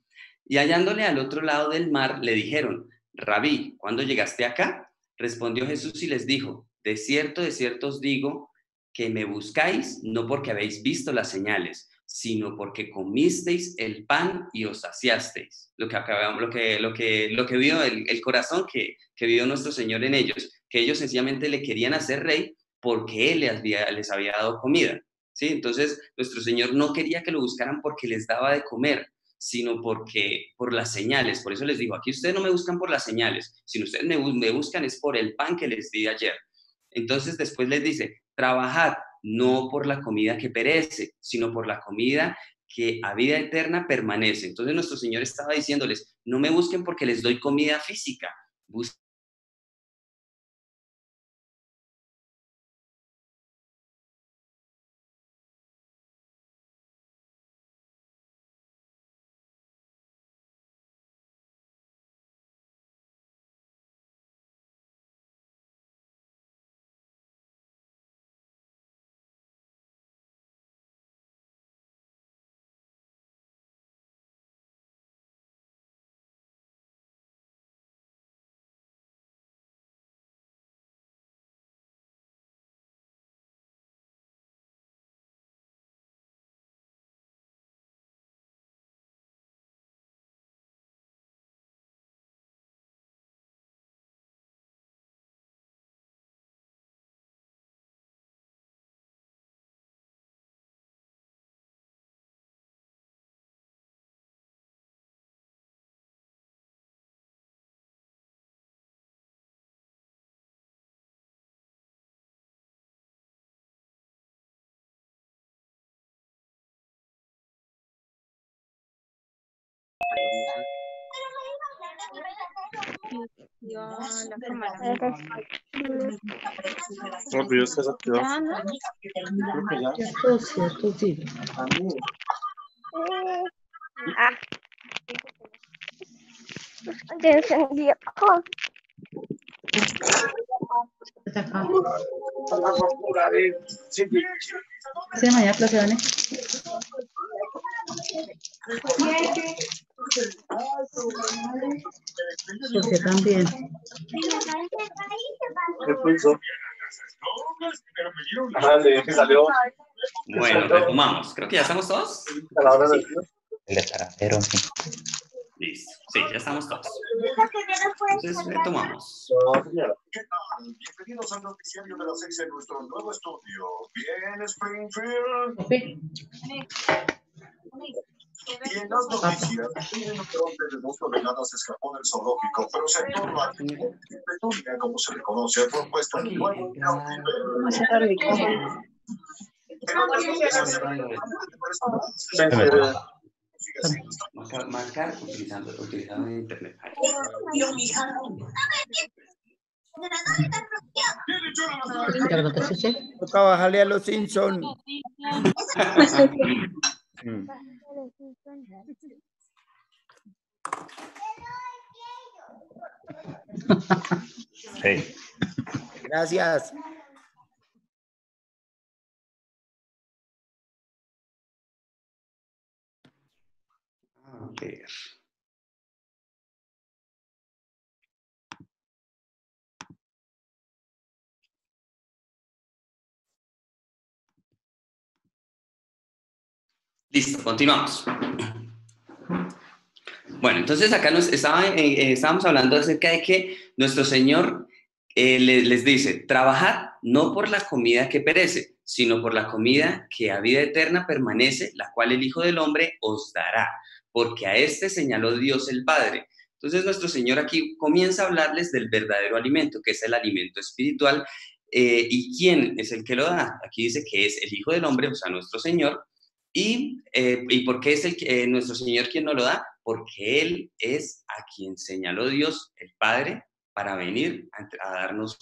y hallándole al otro lado del mar, le dijeron: Rabí, ¿cuándo llegaste acá? Respondió Jesús y les dijo: de cierto os digo, que me buscáis no porque habéis visto las señales, sino porque comisteis el pan y os saciasteis. Lo que vio el corazón que vio nuestro Señor en ellos, que ellos sencillamente le querían hacer rey porque Él les había dado comida, ¿sí? Entonces, nuestro Señor no quería que lo buscaran porque les daba de comer, sino por las señales. Por eso les digo, aquí ustedes no me buscan por las señales, sino ustedes me buscan es por el pan que les di ayer. Entonces después les dice: trabajad no por la comida que perece, sino por la comida que a vida eterna permanece. Entonces nuestro Señor estaba diciéndoles: no me busquen porque les doy comida física, busquen Rápido, estás activado. Cierto, sí. Ya encendió. Sí, mañana clase, ¿vale? Porque también. Que salió. Bueno, retomamos. Creo que ya estamos todos. El de Carajero, sí. Listo. Sí, ya estamos todos. Entonces, retomamos. ¿Qué tal? Bienvenidos al noticiario de las 6 en nuestro nuevo estudio. Bien, Springfield. Y en las noticias, un brote de 2 toneladas escapó del zoológico, pero se tornó a Petunia, como se le conoce, fue puesto en nuevo cautiverio. Marcar utilizando internet. Toca bajarle a los Simpsons. Sí. Gracias. A ver. Listo, continuamos. Bueno, entonces acá estábamos hablando acerca de que nuestro Señor les dice, trabajad no por la comida que perece, sino por la comida que a vida eterna permanece, la cual el Hijo del Hombre os dará, porque a este señaló Dios el Padre. Entonces nuestro Señor aquí comienza a hablarles del verdadero alimento, que es el alimento espiritual, y quién es el que lo da. Aquí dice que es el Hijo del Hombre, o sea, nuestro Señor. ¿Y por qué es nuestro Señor quien nos lo da? Porque Él es a quien señaló Dios, el Padre, para venir a darnos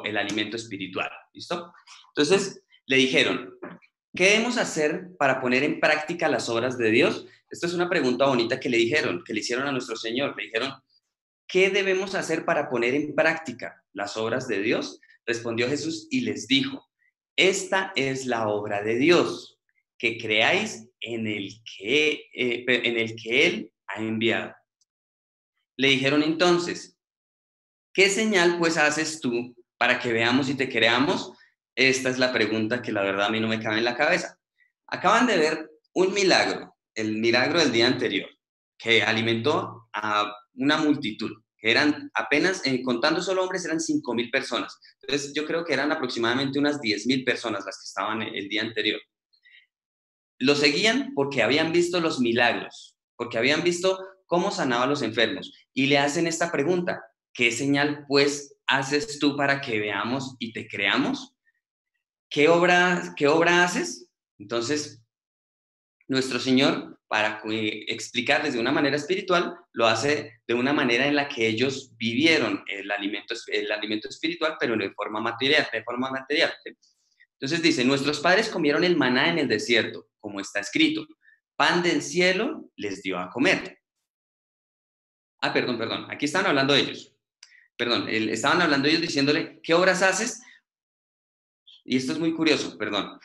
el alimento espiritual. ¿Listo? Entonces, le dijeron, ¿qué debemos hacer para poner en práctica las obras de Dios? Esta es una pregunta bonita que le hicieron a nuestro Señor. Le dijeron, ¿qué debemos hacer para poner en práctica las obras de Dios? Respondió Jesús y les dijo, esta es la obra de Dios, que creáis en el que Él ha enviado. Le dijeron entonces, ¿qué señal pues haces tú para que veamos y te creamos? Esta es la pregunta que la verdad a mí no me cabe en la cabeza. Acaban de ver un milagro, el milagro del día anterior, que alimentó a una multitud, que eran apenas, contando solo hombres, eran 5,000 personas. Entonces yo creo que eran aproximadamente unas 10,000 personas las que estaban el día anterior. Lo seguían porque habían visto los milagros, porque habían visto cómo sanaba a los enfermos. Y le hacen esta pregunta, ¿qué señal pues haces tú para que veamos y te creamos? ¿Qué obra haces? Entonces, nuestro Señor, para explicarles de una manera espiritual, lo hace de una manera en la que ellos vivieron el alimento espiritual, pero de forma material. Entonces dice, nuestros padres comieron el maná en el desierto, como está escrito, pan del cielo les dio a comer. Perdón, aquí estaban hablando ellos. Estaban hablando ellos diciéndole, ¿qué obras haces? Y esto es muy curioso,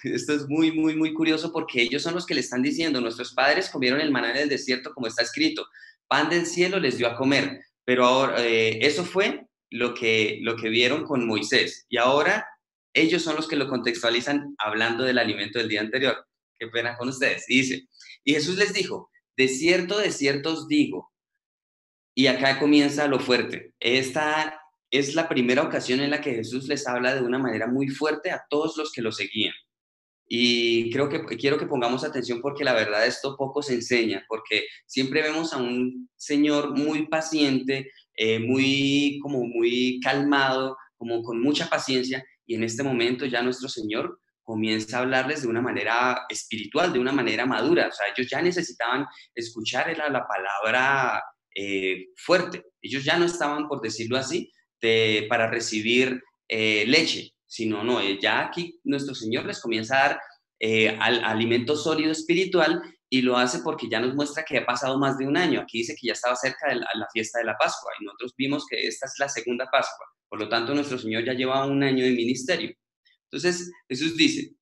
esto es muy, muy, muy curioso porque ellos son los que le están diciendo, nuestros padres comieron el maná en el desierto, como está escrito, pan del cielo les dio a comer. Pero ahora, eso fue lo que vieron con Moisés. Y ahora ellos son los que lo contextualizan hablando del alimento del día anterior. Qué pena con ustedes. Y dice, y Jesús les dijo, de cierto os digo. Y acá comienza lo fuerte. Esta es la primera ocasión en la que Jesús les habla de una manera muy fuerte a todos los que lo seguían. Y quiero que pongamos atención porque la verdad esto poco se enseña, porque siempre vemos a un Señor muy paciente, muy calmado, como con mucha paciencia, y en este momento ya nuestro Señor comienza a hablarles de una manera espiritual, de una manera madura. O sea, ellos ya necesitaban escuchar la palabra fuerte. Ellos ya no estaban, por decirlo así, para recibir leche, sino no, ya aquí nuestro Señor les comienza a dar alimento sólido espiritual y lo hace porque ya nos muestra que ha pasado más de un año. Aquí dice que ya estaba cerca de la fiesta de la Pascua y nosotros vimos que esta es la segunda Pascua. Por lo tanto, nuestro Señor ya lleva un año de ministerio. Entonces, Jesús dice,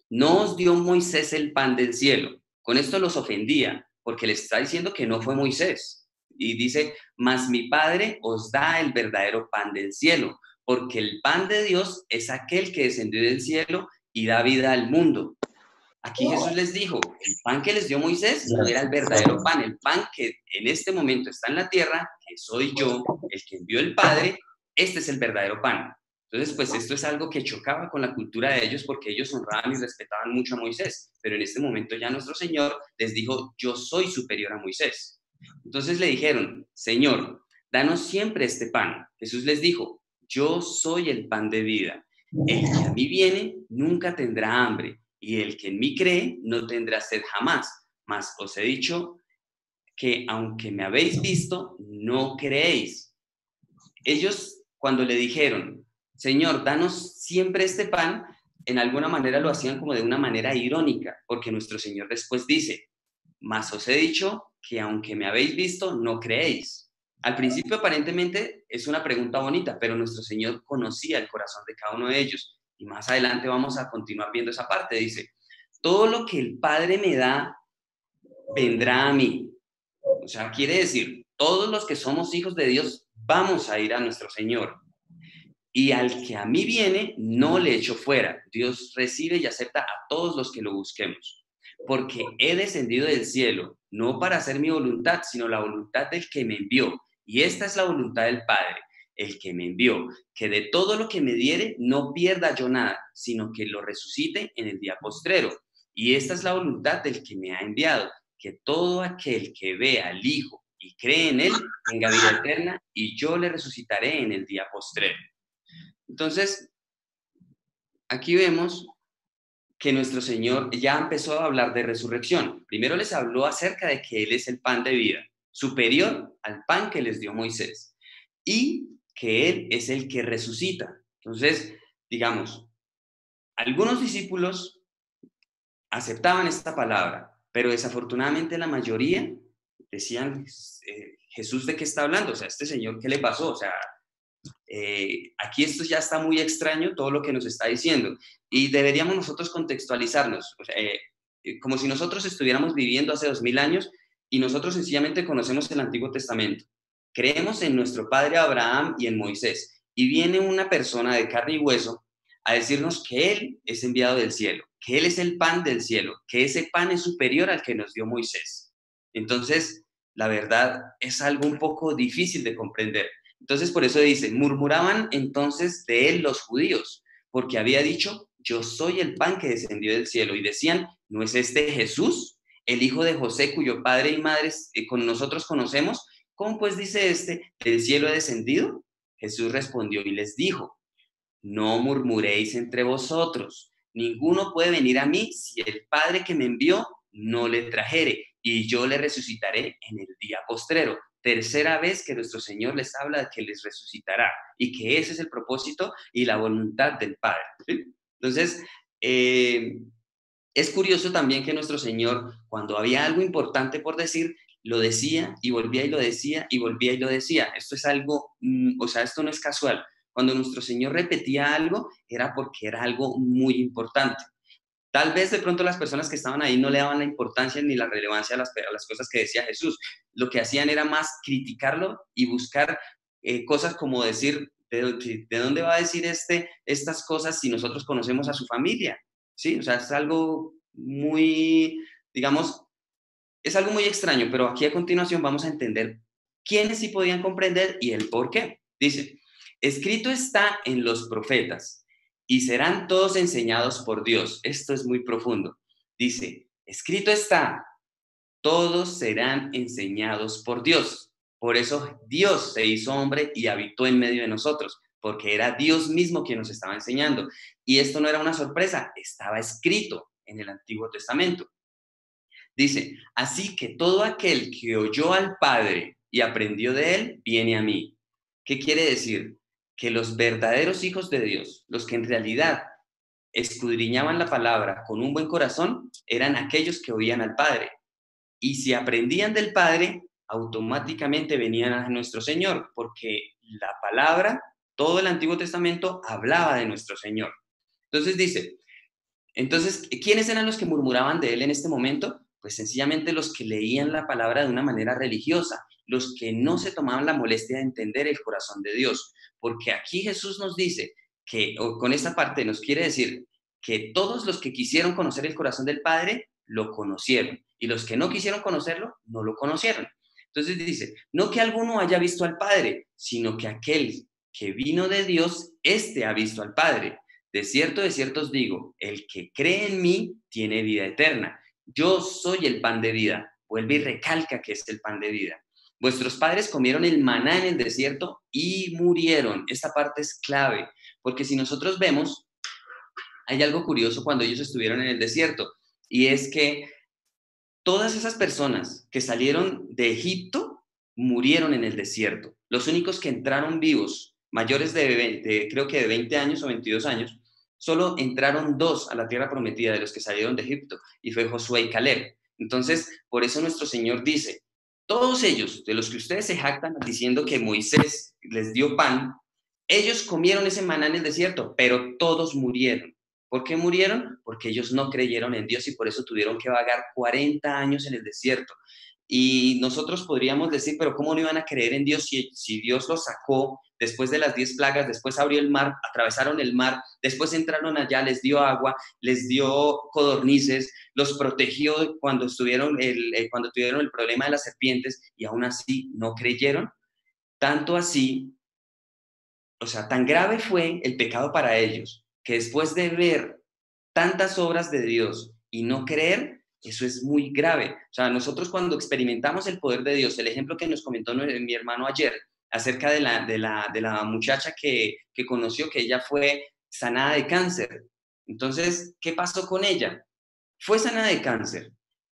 no os dio Moisés el pan del cielo. Con esto los ofendía porque les está diciendo que no fue Moisés. Y dice, mas mi Padre os da el verdadero pan del cielo, porque el pan de Dios es aquel que descendió del cielo y da vida al mundo. Aquí Jesús les dijo, el pan que les dio Moisés no era el verdadero pan, el pan que en este momento está en la tierra, que soy yo, el que envió el Padre, este es el verdadero pan. Entonces, pues esto es algo que chocaba con la cultura de ellos porque ellos honraban y respetaban mucho a Moisés, pero en este momento ya nuestro Señor les dijo, yo soy superior a Moisés. Entonces le dijeron, Señor, danos siempre este pan. Jesús les dijo, yo soy el pan de vida. El que a mí viene nunca tendrá hambre, y el que en mí cree no tendrá sed jamás. Mas os he dicho que aunque me habéis visto, no creéis. Ellos, cuando le dijeron, Señor, danos siempre este pan, en alguna manera lo hacían como de una manera irónica, porque nuestro Señor después dice, mas os he dicho que aunque me habéis visto, no creéis. Al principio aparentemente es una pregunta bonita, pero nuestro Señor conocía el corazón de cada uno de ellos. Y más adelante vamos a continuar viendo esa parte. Dice, todo lo que el Padre me da, vendrá a mí. O sea, quiere decir, todos los que somos hijos de Dios, vamos a ir a nuestro Señor. Y al que a mí viene, no le echo fuera. Dios recibe y acepta a todos los que lo busquemos. Porque he descendido del cielo, no para hacer mi voluntad, sino la voluntad del que me envió. Y esta es la voluntad del Padre, el que me envió, que de todo lo que me diere no pierda yo nada, sino que lo resucite en el día postrero. Y esta es la voluntad del que me ha enviado, que todo aquel que ve al Hijo y cree en él tenga vida eterna, y yo le resucitaré en el día postrero. Entonces, aquí vemos que nuestro Señor ya empezó a hablar de resurrección. Primero les habló acerca de que Él es el pan de vida, superior al pan que les dio Moisés, y que Él es el que resucita. Entonces, digamos, algunos discípulos aceptaban esta palabra, pero desafortunadamente la mayoría decían, Jesús, ¿de qué está hablando? O sea, este Señor, ¿qué le pasó? O sea, aquí esto ya está muy extraño, todo lo que nos está diciendo, y deberíamos nosotros contextualizarnos, o sea, como si nosotros estuviéramos viviendo hace 2000 años y nosotros sencillamente conocemos el Antiguo Testamento. Creemos en nuestro padre Abraham y en Moisés, y viene una persona de carne y hueso a decirnos que Él es enviado del cielo, que Él es el pan del cielo, que ese pan es superior al que nos dio Moisés. Entonces, la verdad es algo un poco difícil de comprender. Entonces, por eso dice, murmuraban entonces de Él los judíos, porque había dicho, yo soy el pan que descendió del cielo, y decían, ¿no es este Jesús, el hijo de José, cuyo padre y madre con nosotros conocemos? ¿Cómo pues dice este, del cielo he descendido? Jesús respondió y les dijo, no murmuréis entre vosotros, ninguno puede venir a mí si el Padre que me envió no le trajere, y yo le resucitaré en el día postrero. Tercera vez que nuestro Señor les habla de que les resucitará, y que ese es el propósito y la voluntad del Padre. ¿Sí? Entonces, es curioso también que nuestro Señor, cuando había algo importante por decir, lo decía y volvía y lo decía y volvía y lo decía. Esto es algo, o sea, esto no es casual. Cuando nuestro Señor repetía algo, era porque era algo muy importante. Tal vez de pronto las personas que estaban ahí no le daban la importancia ni la relevancia a las cosas que decía Jesús. Lo que hacían era más criticarlo y buscar cosas como decir, ¿de dónde va a decir estas cosas si nosotros conocemos a su familia? ¿Sí? O sea, es algo muy, digamos, es algo muy extraño, pero aquí a continuación vamos a entender quiénes sí podían comprender y el por qué. Dice, escrito está en los profetas, y serán todos enseñados por Dios. Esto es muy profundo. Dice, escrito está, todos serán enseñados por Dios. Por eso Dios se hizo hombre y habitó en medio de nosotros, porque era Dios mismo quien nos estaba enseñando. Y esto no era una sorpresa, estaba escrito en el Antiguo Testamento. Dice, así que todo aquel que oyó al Padre y aprendió de él, viene a mí. ¿Qué quiere decir? Que los verdaderos hijos de Dios, los que en realidad escudriñaban la palabra con un buen corazón, eran aquellos que oían al Padre. Y si aprendían del Padre, automáticamente venían a nuestro Señor, porque la palabra, todo el Antiguo Testamento hablaba de nuestro Señor. Entonces dice, ¿quiénes eran los que murmuraban de él en este momento? Pues sencillamente los que leían la palabra de una manera religiosa, los que no se tomaban la molestia de entender el corazón de Dios. Porque aquí Jesús nos dice que, o con esta parte nos quiere decir que todos los que quisieron conocer el corazón del Padre, lo conocieron. Y los que no quisieron conocerlo, no lo conocieron. Entonces dice, no que alguno haya visto al Padre, sino que aquel que vino de Dios, este ha visto al Padre. De cierto os digo, el que cree en mí tiene vida eterna. Yo soy el pan de vida. Vuelve y recalca que es el pan de vida. Vuestros padres comieron el maná en el desierto y murieron. Esta parte es clave, porque si nosotros vemos, hay algo curioso cuando ellos estuvieron en el desierto, y es que todas esas personas que salieron de Egipto murieron en el desierto. Los únicos que entraron vivos, mayores creo que de 20 años o 22 años, solo entraron 2 a la tierra prometida de los que salieron de Egipto, y fue Josué y Caleb. Entonces, por eso nuestro Señor dice, todos ellos, de los que ustedes se jactan diciendo que Moisés les dio pan, ellos comieron ese maná en el desierto, pero todos murieron. ¿Por qué murieron? Porque ellos no creyeron en Dios y por eso tuvieron que vagar 40 años en el desierto. Y nosotros podríamos decir, pero ¿cómo no iban a creer en Dios si Dios los sacó después de las 10 plagas, después abrió el mar, atravesaron el mar, después entraron allá, les dio agua, les dio codornices, los protegió cuando tuvieron el problema de las serpientes y aún así no creyeron? Tanto así, o sea, tan grave fue el pecado para ellos, que después de ver tantas obras de Dios y no creer, eso es muy grave. O sea, nosotros cuando experimentamos el poder de Dios, el ejemplo que nos comentó mi hermano ayer, acerca de la muchacha que conoció, que ella fue sanada de cáncer. Entonces, ¿qué pasó con ella? Fue sanada de cáncer,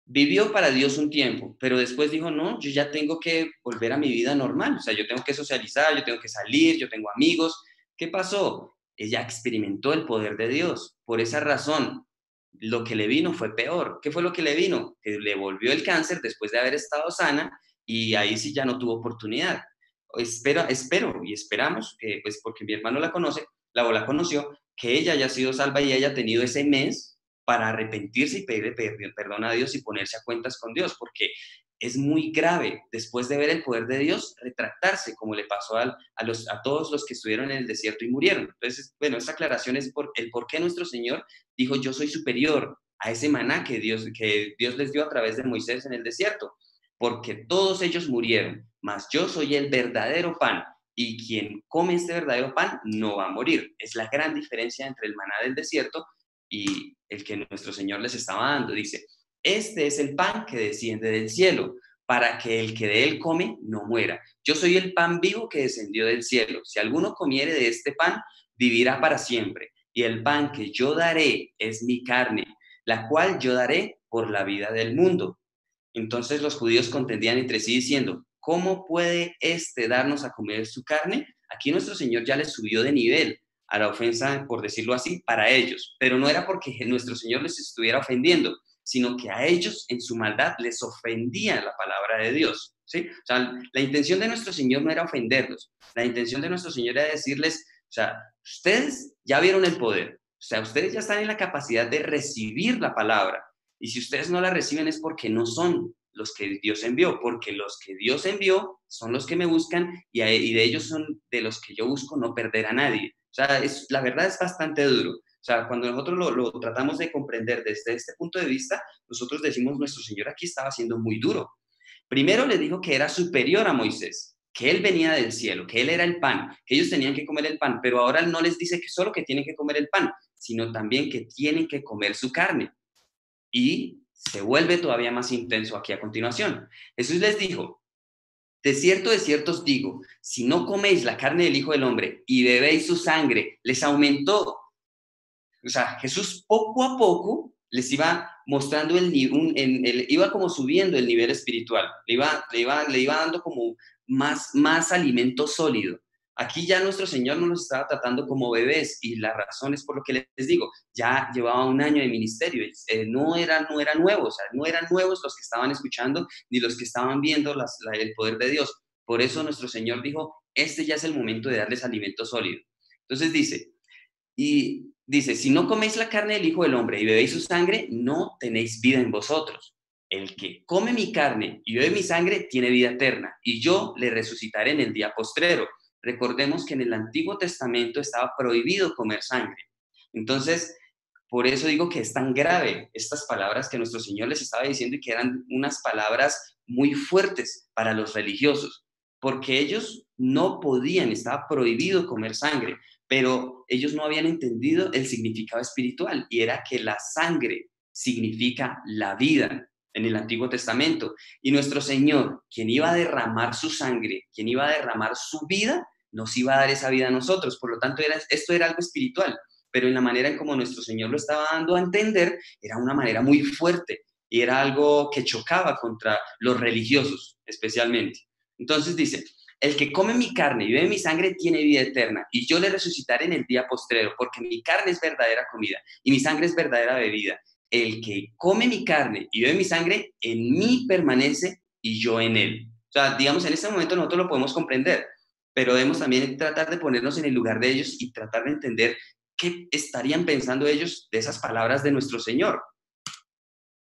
vivió para Dios un tiempo, pero después dijo, no, yo ya tengo que volver a mi vida normal. O sea, yo tengo que socializar, yo tengo que salir, yo tengo amigos. ¿Qué pasó? Ella experimentó el poder de Dios. Por esa razón, lo que le vino fue peor. ¿Qué fue lo que le vino? Que le volvió el cáncer después de haber estado sana y ahí sí ya no tuvo oportunidad. Espero y esperamos que, pues porque mi hermano la conoció, que ella haya sido salva y haya tenido ese mes para arrepentirse y pedirle perdón a Dios y ponerse a cuentas con Dios, porque es muy grave, después de ver el poder de Dios, retractarse, como le pasó a todos los que estuvieron en el desierto y murieron. Entonces, bueno, esta aclaración es el por qué nuestro Señor dijo, yo soy superior a ese maná que Dios les dio a través de Moisés en el desierto, porque todos ellos murieron, mas yo soy el verdadero pan, y quien come este verdadero pan no va a morir. Es la gran diferencia entre el maná del desierto y el que nuestro Señor les estaba dando. Dice, este es el pan que desciende del cielo, para que el que de él come no muera. Yo soy el pan vivo que descendió del cielo. Si alguno comiere de este pan, vivirá para siempre. Y el pan que yo daré es mi carne, la cual yo daré por la vida del mundo. Entonces los judíos contendían entre sí diciendo, ¿cómo puede darnos a comer su carne? Aquí nuestro Señor ya les subió de nivel a la ofensa, por decirlo así, para ellos. Pero no era porque nuestro Señor les estuviera ofendiendo, sino que a ellos en su maldad les ofendía la palabra de Dios, ¿sí? O sea, la intención de nuestro Señor no era ofenderlos, la intención de nuestro Señor era decirles, o sea, ustedes ya vieron el poder, o sea, ustedes ya están en la capacidad de recibir la palabra, y si ustedes no la reciben es porque no son los que Dios envió, porque los que Dios envió son los que me buscan, y de ellos son de los que yo busco no perder a nadie. O sea, la verdad es bastante duro. O sea, cuando nosotros lo tratamos de comprender desde este punto de vista, nosotros decimos, nuestro Señor aquí estaba siendo muy duro. Primero le dijo que era superior a Moisés, que él venía del cielo, que él era el pan, que ellos tenían que comer el pan, pero ahora no les dice que solo que tienen que comer el pan, sino también que tienen que comer su carne. Y se vuelve todavía más intenso aquí a continuación. Jesús les dijo, de cierto os digo, si no coméis la carne del Hijo del Hombre y bebéis su sangre, les aumentó. O sea, Jesús poco a poco les iba mostrando iba como subiendo el nivel espiritual, le iba dando como más alimento sólido. Aquí ya nuestro Señor no nos estaba tratando como bebés, y la razón es por lo que les digo, ya llevaba 1 año de ministerio, no eran nuevos, o sea, no eran nuevos los que estaban escuchando, ni los que estaban viendo el poder de Dios. Por eso nuestro Señor dijo, este ya es el momento de darles alimento sólido. Entonces dice, si no coméis la carne del Hijo del Hombre y bebéis su sangre, no tenéis vida en vosotros. El que come mi carne y bebe mi sangre tiene vida eterna, y yo le resucitaré en el día postrero. Recordemos que en el Antiguo Testamento estaba prohibido comer sangre. Entonces, por eso digo que es tan grave estas palabras que nuestro Señor les estaba diciendo, y que eran unas palabras muy fuertes para los religiosos, porque ellos no podían, estaba prohibido comer sangre, pero ellos no habían entendido el significado espiritual, y era que la sangre significa la vida en el Antiguo Testamento. Y nuestro Señor, quien iba a derramar su sangre, quien iba a derramar su vida, nos iba a dar esa vida a nosotros. Por lo tanto, esto era algo espiritual, pero en la manera en como nuestro Señor lo estaba dando a entender, era una manera muy fuerte, y era algo que chocaba contra los religiosos, especialmente. Entonces dice, el que come mi carne y bebe mi sangre tiene vida eterna, y yo le resucitaré en el día postrero, porque mi carne es verdadera comida, y mi sangre es verdadera bebida. El que come mi carne y bebe mi sangre, en mí permanece y yo en él. O sea, digamos, en este momento nosotros lo podemos comprender, pero debemos también tratar de ponernos en el lugar de ellos y tratar de entender qué estarían pensando ellos de esas palabras de nuestro Señor.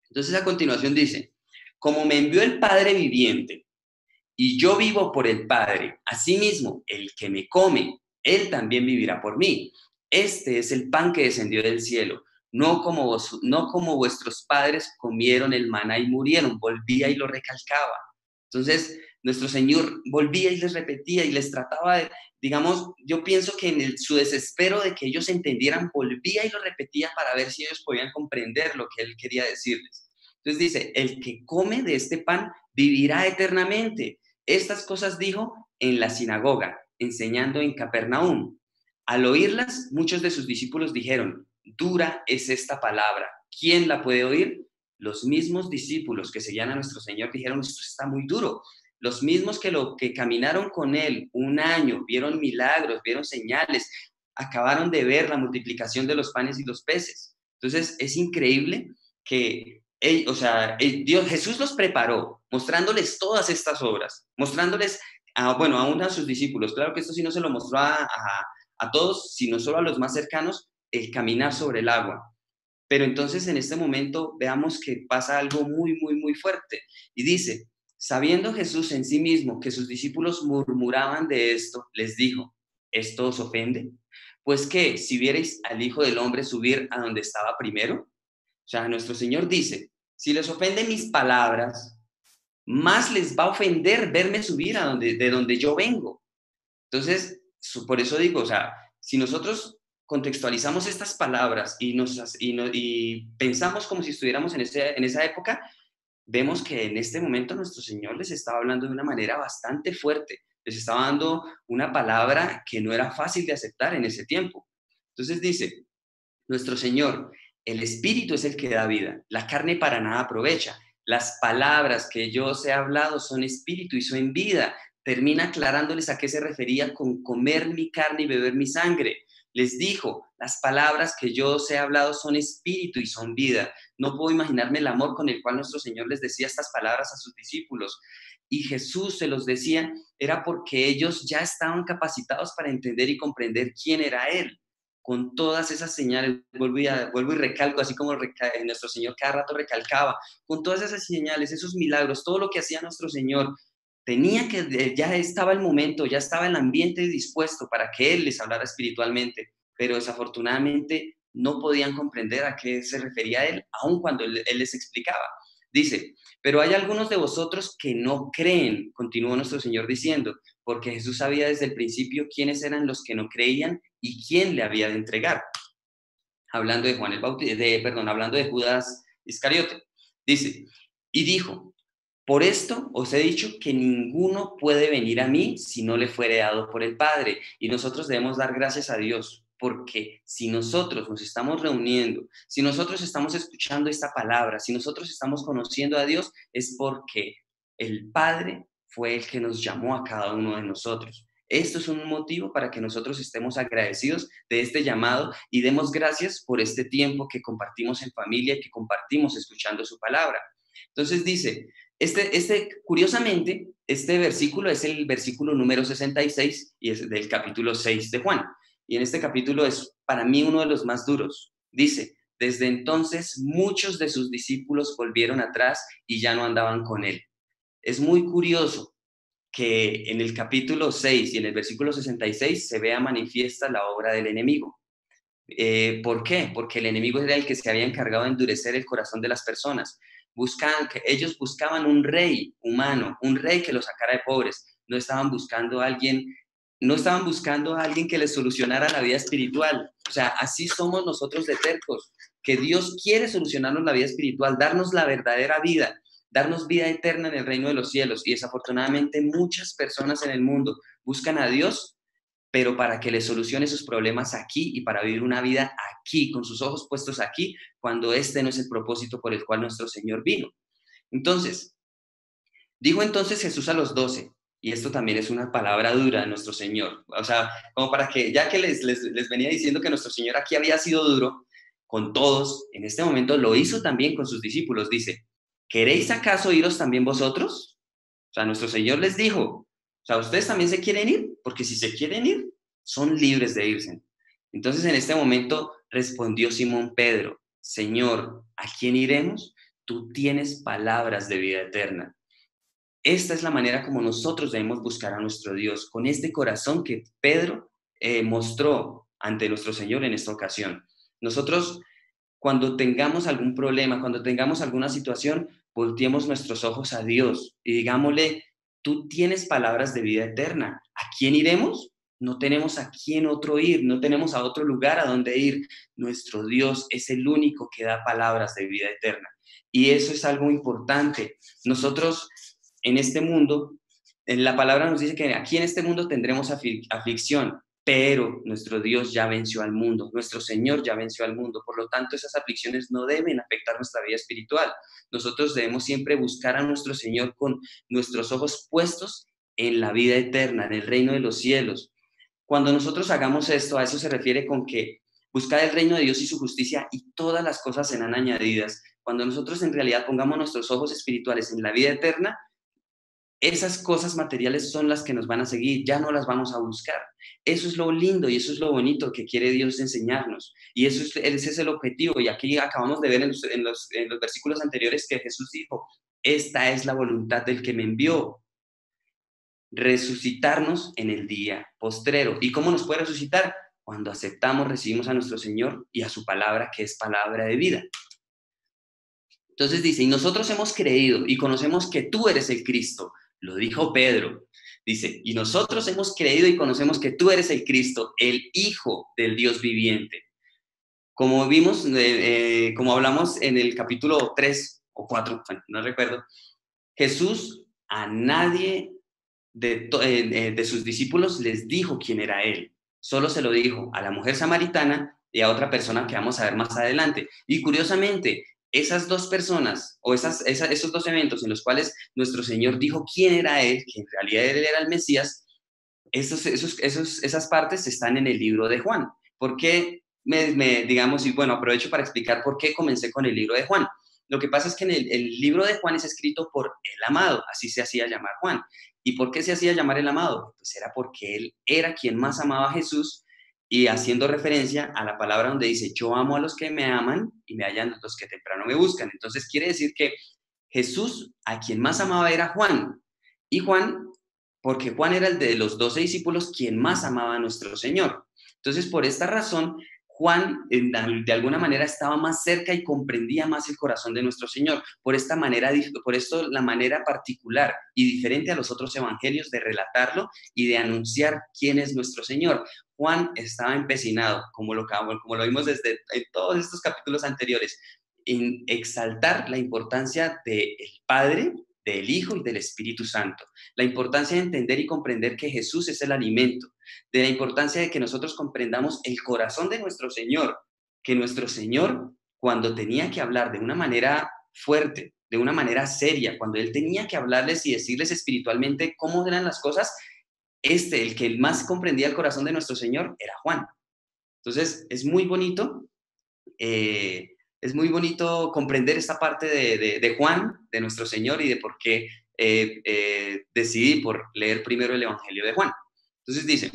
Entonces, a continuación dice, como me envió el Padre viviente, y yo vivo por el Padre, asimismo, el que me come, él también vivirá por mí. Este es el pan que descendió del cielo, no como vuestros padres comieron el maná y murieron. Volvía y lo recalcaba. Entonces, nuestro Señor volvía y les repetía y les trataba de, digamos, yo pienso que en su desespero de que ellos entendieran, volvía y lo repetía para ver si ellos podían comprender lo que Él quería decirles. Entonces dice, el que come de este pan vivirá eternamente. Estas cosas dijo en la sinagoga, enseñando en Capernaum. Al oírlas, muchos de sus discípulos dijeron, dura es esta palabra, ¿quién la puede oír? Los mismos discípulos que seguían a nuestro Señor dijeron, esto está muy duro. Los mismos que caminaron con Él un año, vieron milagros, vieron señales, acabaron de ver la multiplicación de los panes y los peces. Entonces, es increíble que Jesús los preparó, mostrándoles todas estas obras, mostrándoles, aún a sus discípulos. Claro que esto sí no se lo mostró a todos, sino solo a los más cercanos, el caminar sobre el agua. Pero entonces en este momento veamos que pasa algo muy, muy, muy fuerte. Y dice, sabiendo Jesús en sí mismo que sus discípulos murmuraban de esto, les dijo, ¿esto os ofende? Pues que si vierais al Hijo del Hombre subir a donde estaba primero. O sea, nuestro Señor dice, si les ofenden mis palabras, más les va a ofender verme subir de donde yo vengo. Entonces, por eso digo, o sea, si nosotros contextualizamos estas palabras y pensamos como si estuviéramos en esa época, vemos que en este momento nuestro Señor les estaba hablando de una manera bastante fuerte. Les estaba dando una palabra que no era fácil de aceptar en ese tiempo. Entonces dice, nuestro Señor, el Espíritu es el que da vida, la carne para nada aprovecha. Las palabras que yo os he hablado son espíritu y son vida. Termina aclarándoles a qué se refería con comer mi carne y beber mi sangre. Les dijo, las palabras que yo os he hablado son espíritu y son vida. No puedo imaginarme el amor con el cual nuestro Señor les decía estas palabras a sus discípulos. Y Jesús se los decía, era porque ellos ya estaban capacitados para entender y comprender quién era Él. Con todas esas señales, vuelvo y recalco, así como nuestro Señor cada rato recalcaba, con todas esas señales, esos milagros, todo lo que hacía nuestro Señor, ya estaba el momento, ya estaba el ambiente dispuesto para que Él les hablara espiritualmente, pero desafortunadamente no podían comprender a qué se refería Él, aun cuando Él les explicaba. Dice, pero hay algunos de vosotros que no creen, continuó nuestro Señor diciendo, porque Jesús sabía desde el principio quiénes eran los que no creían y quién le había de entregar. Hablando de hablando de Judas Iscariote. Dice, y dijo, por esto os he dicho que ninguno puede venir a mí si no le fuere dado por el Padre. Y nosotros debemos dar gracias a Dios, porque si nosotros nos estamos reuniendo, si nosotros estamos escuchando esta palabra, si nosotros estamos conociendo a Dios, es porque el Padre fue el que nos llamó a cada uno de nosotros. Esto es un motivo para que nosotros estemos agradecidos de este llamado y demos gracias por este tiempo que compartimos en familia, que compartimos escuchando su palabra. Entonces dice, curiosamente, este versículo es el versículo número 66 y es del capítulo 6 de Juan. Y en este capítulo es para mí uno de los más duros. Dice, desde entonces muchos de sus discípulos volvieron atrás y ya no andaban con él. Es muy curioso que en el capítulo 6 y en el versículo 66 se vea manifiesta la obra del enemigo. ¿Por qué? Porque el enemigo era el que se había encargado de endurecer el corazón de las personas. Ellos buscaban un rey humano, un rey que los sacara de pobres. no estaban buscando a alguien que les solucionara la vida espiritual. O sea, así somos nosotros de tercos, que Dios quiere solucionarnos la vida espiritual, darnos la verdadera vida, darnos vida eterna en el reino de los cielos. Y desafortunadamente muchas personas en el mundo buscan a Dios, pero para que les solucione sus problemas aquí y para vivir una vida aquí, con sus ojos puestos aquí, cuando este no es el propósito por el cual nuestro Señor vino. Entonces, dijo entonces Jesús a los 12, y esto también es una palabra dura de nuestro Señor, o sea, como para que, ya que les venía diciendo que nuestro Señor aquí había sido duro con todos, en este momento lo hizo también con sus discípulos. Dice, ¿queréis acaso iros también vosotros? O sea, nuestro Señor les dijo, o sea, ¿ustedes también se quieren ir? Porque si se quieren ir, son libres de irse. Entonces, en este momento respondió Simón Pedro, Señor, ¿a quién iremos? Tú tienes palabras de vida eterna. Esta es la manera como nosotros debemos buscar a nuestro Dios, con este corazón que Pedro mostró ante nuestro Señor en esta ocasión. Nosotros, cuando tengamos algún problema, cuando tengamos alguna situación, volteemos nuestros ojos a Dios y digámosle, tú tienes palabras de vida eterna. ¿A quién iremos? No tenemos a quién otro ir, no tenemos a otro lugar a donde ir. Nuestro Dios es el único que da palabras de vida eterna. Y eso es algo importante. Nosotros en este mundo, en la palabra nos dice que aquí en este mundo tendremos aflicción, pero nuestro Dios ya venció al mundo, nuestro Señor ya venció al mundo. Por lo tanto, esas aflicciones no deben afectar nuestra vida espiritual. Nosotros debemos siempre buscar a nuestro Señor con nuestros ojos puestos en la vida eterna, en el reino de los cielos. Cuando nosotros hagamos esto, a eso se refiere con que buscar el reino de Dios y su justicia y todas las cosas serán añadidas. Cuando nosotros en realidad pongamos nuestros ojos espirituales en la vida eterna, esas cosas materiales son las que nos van a seguir, ya no las vamos a buscar. Eso es lo lindo y eso es lo bonito que quiere Dios enseñarnos. Y ese es el objetivo. Y aquí acabamos de ver en los versículos anteriores que Jesús dijo, esta es la voluntad del que me envió, resucitarnos en el día postrero. ¿Y cómo nos puede resucitar? Cuando aceptamos, recibimos a nuestro Señor y a su palabra, que es palabra de vida. Entonces dice, y nosotros hemos creído y conocemos que tú eres el Cristo. Lo dijo Pedro. Dice, y nosotros hemos creído y conocemos que tú eres el Cristo, el Hijo del Dios viviente. Como vimos, como hablamos en el capítulo 3 o 4, bueno, no recuerdo, Jesús a nadie de sus discípulos les dijo quién era él. Solo se lo dijo a la mujer samaritana y a otra persona que vamos a ver más adelante. Y curiosamente, esas dos personas o esos dos eventos en los cuales nuestro Señor dijo quién era Él, que en realidad Él era el Mesías, esas partes están en el libro de Juan. ¿Por qué digamos, y bueno, aprovecho para explicar por qué comencé con el libro de Juan? Lo que pasa es que el libro de Juan es escrito por el amado, así se hacía llamar Juan. ¿Y por qué se hacía llamar el amado? Pues era porque él era quien más amaba a Jesús, y haciendo referencia a la palabra donde dice, yo amo a los que me aman y me hallan los que temprano me buscan. Entonces quiere decir que Jesús a quien más amaba era Juan. Y Juan, porque Juan era el de los 12 discípulos quien más amaba a nuestro Señor. Entonces por esta razón, Juan de alguna manera estaba más cerca y comprendía más el corazón de nuestro Señor. Por esto la manera particular y diferente a los otros evangelios de relatarlo y de anunciar quién es nuestro Señor. Juan estaba empecinado, como lo vimos en todos estos capítulos anteriores, en exaltar la importancia del Padre, del Hijo y del Espíritu Santo. La importancia de entender y comprender que Jesús es el alimento, de la importancia de que nosotros comprendamos el corazón de nuestro Señor, que nuestro Señor, cuando tenía que hablar de una manera fuerte, de una manera seria, cuando Él tenía que hablarles y decirles espiritualmente cómo eran las cosas, el que más comprendía el corazón de nuestro Señor era Juan. Entonces, es muy bonito comprender esta parte de Juan, de nuestro Señor, y de por qué decidí por leer primero el Evangelio de Juan. Entonces dice,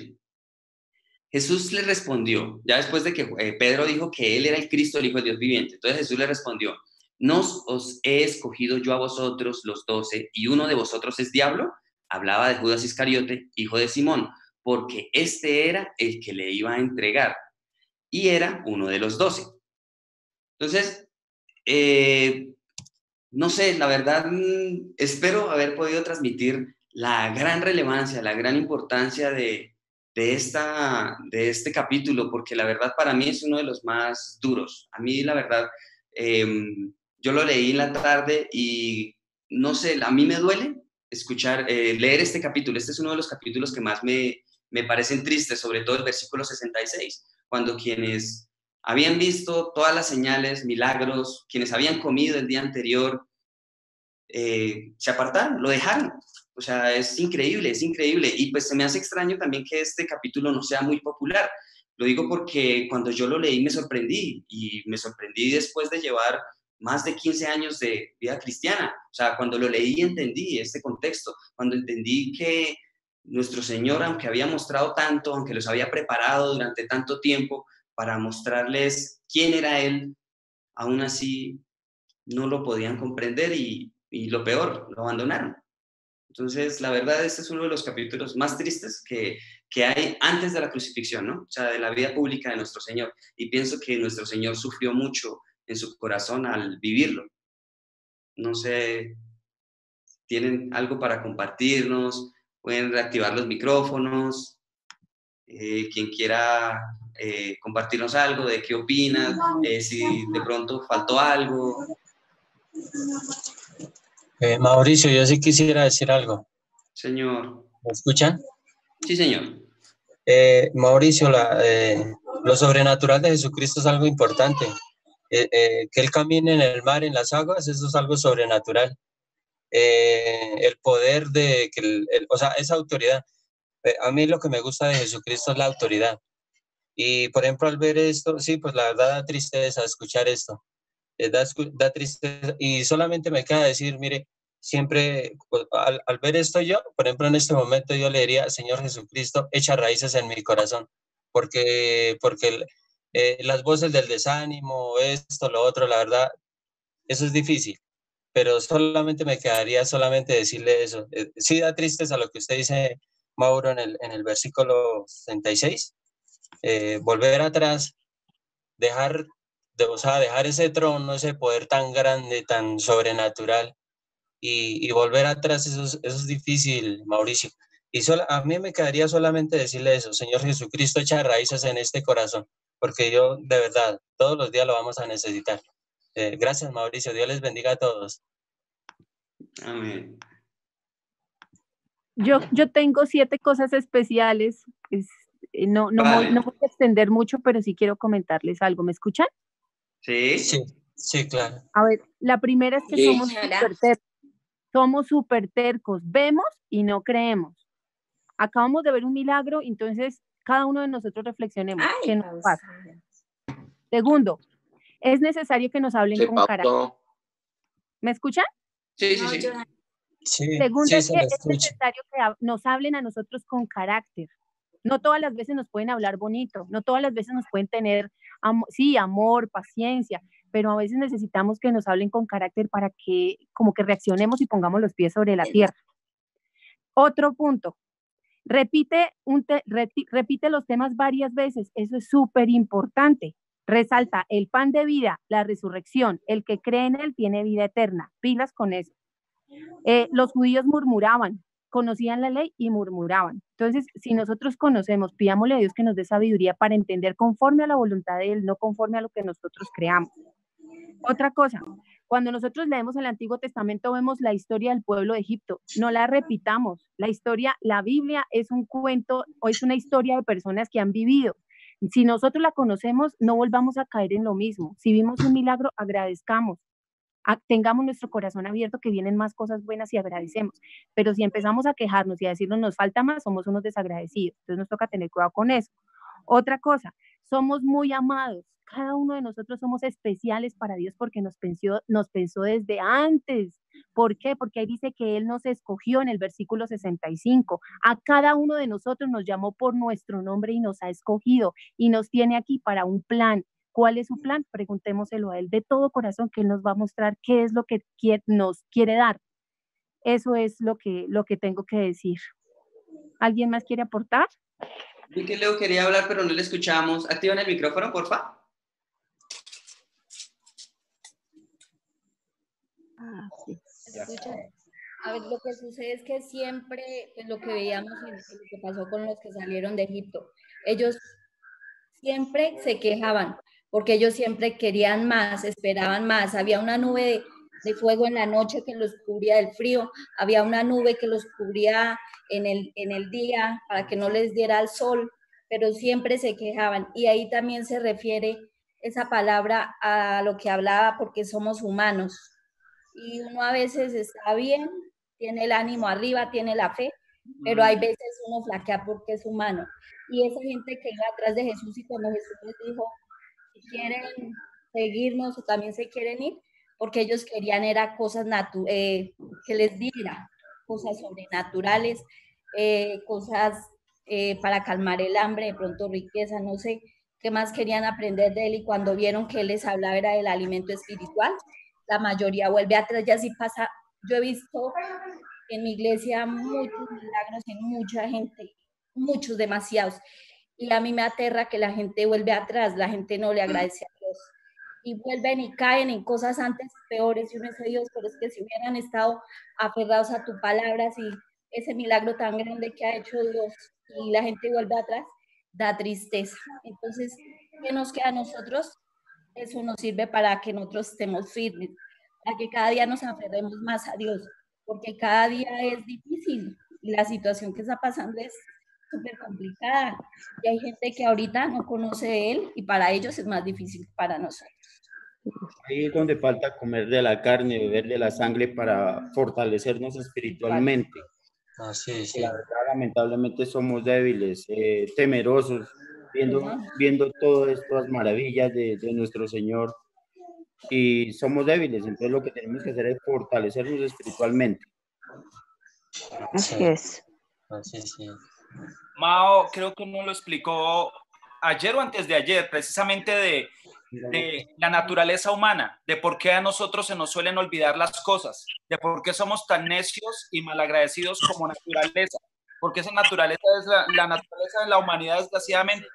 Jesús le respondió, ya después de que Pedro dijo que él era el Cristo, el Hijo del Dios viviente. Entonces Jesús le respondió, ¿no os he escogido yo a vosotros los 12 y uno de vosotros es diablo? Hablaba de Judas Iscariote, hijo de Simón, porque este era el que le iba a entregar y era uno de los 12. Entonces, no sé, la verdad, espero haber podido transmitir la gran relevancia, la gran importancia de este capítulo, porque la verdad para mí es uno de los más duros. A mí la verdad, yo lo leí en la tarde y no sé, a mí me duele leer este capítulo. Este es uno de los capítulos que más me parecen tristes, sobre todo el versículo 66, cuando quienes habían visto todas las señales, milagros, quienes habían comido el día anterior, se apartaron, lo dejaron. O sea, es increíble, es increíble. Y pues se me hace extraño también que este capítulo no sea muy popular. Lo digo porque cuando yo lo leí me sorprendí, y me sorprendí después de llevar más de 15 años de vida cristiana. O sea, cuando lo leí entendí este contexto, cuando entendí que nuestro Señor, aunque había mostrado tanto, aunque los había preparado durante tanto tiempo para mostrarles quién era Él, aún así no lo podían comprender y lo peor, lo abandonaron. Entonces, la verdad, este es uno de los capítulos más tristes que hay antes de la crucifixión, ¿no? O sea, de la vida pública de nuestro Señor. Y pienso que nuestro Señor sufrió mucho en su corazón al vivirlo. No sé, ¿tienen algo para compartirnos? Pueden reactivar los micrófonos. Quien quiera compartirnos algo, de qué opinas, si de pronto faltó algo. Mauricio, yo sí quisiera decir algo. Señor. ¿Me escuchan? Sí, señor. Mauricio, lo sobrenatural de Jesucristo es algo importante. Que Él camine en el mar, en las aguas, eso es algo sobrenatural. El poder de, o sea, esa autoridad. A mí lo que me gusta de Jesucristo es la autoridad. Y, por ejemplo, al ver esto, sí, pues la verdad da tristeza escuchar esto. Da tristeza. Y solamente me queda decir, mire, siempre pues, al ver esto yo, por ejemplo, en este momento yo le diría, Señor Jesucristo, echa raíces en mi corazón, porque las voces del desánimo, esto, lo otro, la verdad, eso es difícil, pero solamente me quedaría solamente decirle eso. Sí da tristeza lo que usted dice, Mauro, en el versículo 66, volver atrás, o sea, dejar ese trono, ese poder tan grande, tan sobrenatural, y volver atrás, eso es difícil, Mauricio. Y a mí me quedaría solamente decirle eso, Señor Jesucristo, echa raíces en este corazón, porque yo, de verdad, todos los días lo vamos a necesitar. Gracias, Mauricio. Dios les bendiga a todos. Amén. Yo tengo 7 cosas especiales. No voy a extender mucho, pero sí quiero comentarles algo. ¿Me escuchan? Sí. Sí, claro. A ver, la primera es que somos súper tercos. Vemos y no creemos. Acabamos de ver un milagro, entonces cada uno de nosotros reflexionemos. ¿Qué nos pasa? Segundo, es necesario que nos hablen con carácter. ¿Me escuchan? Sí. Segundo, es necesario que nos hablen a nosotros con carácter. No todas las veces nos pueden hablar bonito, no todas las veces nos pueden tener, amor, paciencia, pero a veces necesitamos que nos hablen con carácter para que como que reaccionemos y pongamos los pies sobre la tierra. Otro punto, repite los temas varias veces, eso es súper importante. Resalta el pan de vida, la resurrección, el que cree en él tiene vida eterna, pilas con eso. Los judíos murmuraban, conocían la ley y murmuraban. Entonces, si nosotros conocemos, pidámosle a Dios que nos dé sabiduría para entender conforme a la voluntad de Él, no conforme a lo que nosotros creamos. Otra cosa, cuando nosotros leemos el Antiguo Testamento vemos la historia del pueblo de Egipto, no la repitamos. La Biblia es un cuento o es una historia de personas que han vivido. Si nosotros la conocemos, no volvamos a caer en lo mismo. Si vimos un milagro, agradezcamos. Tengamos nuestro corazón abierto, que vienen más cosas buenas y agradecemos. Pero si empezamos a quejarnos y a decirnos nos falta más, somos unos desagradecidos. Entonces nos toca tener cuidado con eso. Otra cosa, somos muy amados. Cada uno de nosotros somos especiales para Dios porque nos pensó desde antes. ¿Por qué? Porque ahí dice que Él nos escogió en el versículo 65. A cada uno de nosotros nos llamó por nuestro nombre y nos ha escogido y nos tiene aquí para un plan. ¿Cuál es su plan? Preguntémoselo a Él de todo corazón, que Él nos va a mostrar qué es lo que nos quiere dar. Eso es lo que tengo que decir. ¿Alguien más quiere aportar? Vi que Leo quería hablar, pero no le escuchamos. Activan el micrófono, porfa. Sí. A ver, lo que sucede es que siempre, pues, lo que veíamos en lo que pasó con los que salieron de Egipto, ellos siempre se quejaban, porque ellos siempre querían más, esperaban más. Había una nube de fuego en la noche que los cubría del frío, había una nube que los cubría en el día para que no les diera el sol, pero siempre se quejaban. Y ahí también se refiere esa palabra a lo que hablaba, porque somos humanos. Y uno a veces está bien, tiene el ánimo arriba, tiene la fe, pero hay veces uno flaquea porque es humano. Y esa gente que iba atrás de Jesús, y cuando Jesús les dijo, si quieren seguirnos o también se quieren ir, porque ellos querían era cosas que les diera, cosas sobrenaturales, cosas para calmar el hambre, de pronto riqueza, no sé qué más querían aprender de él, y cuando vieron que él les hablaba era del alimento espiritual, la mayoría vuelve atrás. Ya sí pasa, yo he visto en mi iglesia muchos milagros en mucha gente, muchos, demasiados, y a mí me aterra que la gente vuelve atrás, la gente no le agradece a Dios, y vuelven y caen en cosas antes peores, y uno dice, Dios, pero es que si hubieran estado aferrados a tu palabra, si ese milagro tan grande que ha hecho Dios, y la gente vuelve atrás, da tristeza. Entonces, ¿qué nos queda a nosotros? Eso nos sirve para que nosotros estemos firmes, para que cada día nos aferremos más a Dios, porque cada día es difícil y la situación que está pasando es súper complicada, y hay gente que ahorita no conoce de él y para ellos es más difícil que para nosotros. Ahí es donde falta comer de la carne, beber de la sangre para fortalecernos espiritualmente. Sí, sí. La verdad, lamentablemente somos débiles, temerosos, viendo todas estas maravillas de nuestro Señor, y somos débiles. Entonces lo que tenemos que hacer es fortalecernos espiritualmente. Así es. Así sí. Mao creo que no lo explicó ayer o antes de ayer, precisamente de la naturaleza humana, de por qué a nosotros se nos suelen olvidar las cosas, de por qué somos tan necios y malagradecidos como naturaleza, porque esa naturaleza es la naturaleza de la humanidad, desgraciadamente,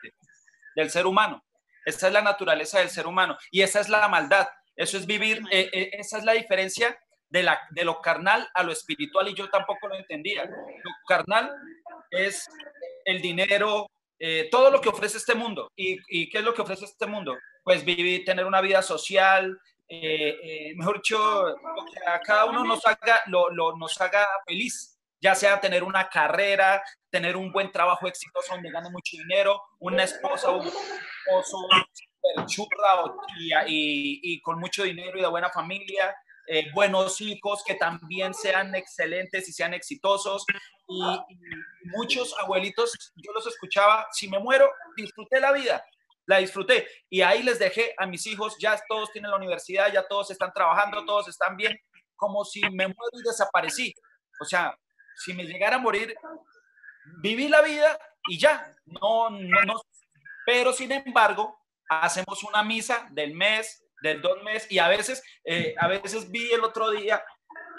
del ser humano. Esa es la naturaleza del ser humano y esa es la maldad. Eso es vivir, esa es la diferencia de lo carnal a lo espiritual, y yo tampoco lo entendía. Lo carnal es el dinero, todo lo que ofrece este mundo. ¿Y qué es lo que ofrece este mundo? Pues vivir, tener una vida social, mejor dicho, lo que a cada uno nos haga feliz, ya sea tener una carrera, tener un buen trabajo exitoso donde gane mucho dinero, una esposa, un esposo super churra y con mucho dinero y de buena familia, buenos hijos que también sean excelentes y sean exitosos, y muchos abuelitos, yo los escuchaba, si me muero, disfruté la vida, la disfruté, y ahí les dejé a mis hijos, ya todos tienen la universidad, ya todos están trabajando, todos están bien, como si me muero y desaparecí. O sea, si me llegara a morir, viví la vida y ya, no. Pero sin embargo, hacemos una misa del mes, del 2 meses, y a veces vi el otro día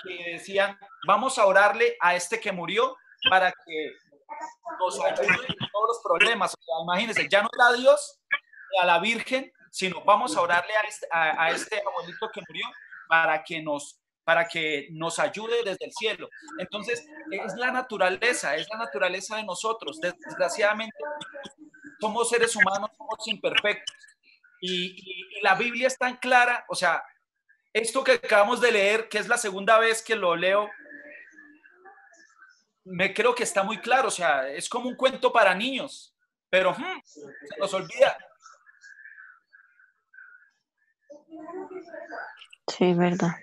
que decían, vamos a orarle a este que murió para que nos ayude en todos los problemas. O sea, imagínense, ya no era a Dios ni a la Virgen, sino vamos a orarle a este abuelito que murió para que nos ayude desde el cielo. Entonces, es la naturaleza de nosotros. Desgraciadamente, somos seres humanos, somos imperfectos. Y la Biblia es tan clara, o sea, esto que acabamos de leer, que es la segunda vez que lo leo, me creo que está muy claro, o sea, es como un cuento para niños, pero se nos olvida. Sí, verdad.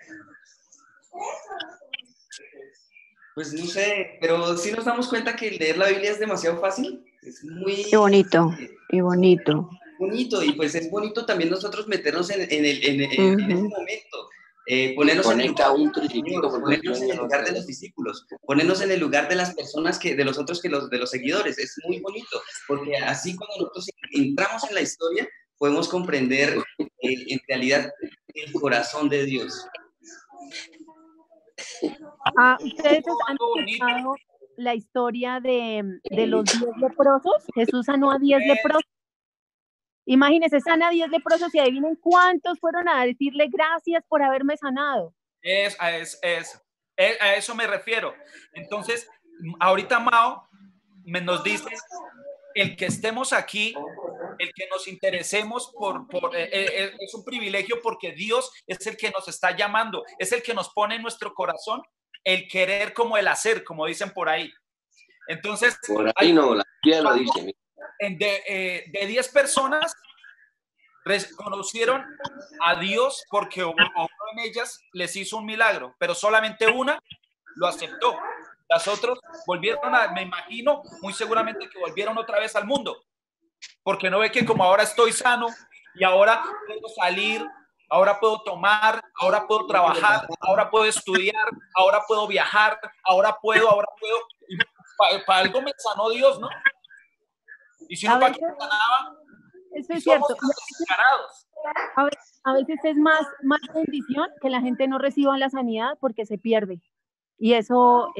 Pues no sé, pero sí nos damos cuenta que leer la Biblia es demasiado fácil, es muy... Qué bonito, y bonito. Bonito, y pues es bonito también nosotros meternos en ese momento, ponernos en el lugar ponernos en el lugar de los discípulos, ponernos en el lugar de las personas de los otros de los seguidores. Es muy bonito, porque así cuando nosotros entramos en la historia podemos comprender en realidad el corazón de Dios. ¿Ustedes han escuchado la historia de los 10 leprosos? Jesús sanó a 10 leprosos. Imagínense, sana a 10 leprosos, y adivinen cuántos fueron a decirle gracias por haberme sanado. Es A eso me refiero. Entonces, ahorita Mao nos dice, el que estemos aquí, el que nos interesemos es un privilegio porque Dios es el que nos está llamando, es el que nos pone en nuestro corazón el querer como el hacer, como dicen por ahí. Entonces, por ahí no, la tía lo dice. De 10 personas conocieron a Dios porque uno en ellas les hizo un milagro, pero solamente una lo aceptó. Las otras volvieron me imagino, muy seguramente que volvieron otra vez al mundo, porque no ve que como ahora estoy sano y ahora puedo salir, ahora puedo tomar, ahora puedo trabajar, ahora puedo estudiar, ahora puedo viajar, ahora puedo. Para algo me sanó Dios, ¿no? Y si no, ¿para qué me sanaba? Eso es cierto. A veces es más bendición que la gente no reciba la sanidad porque se pierde. Y eso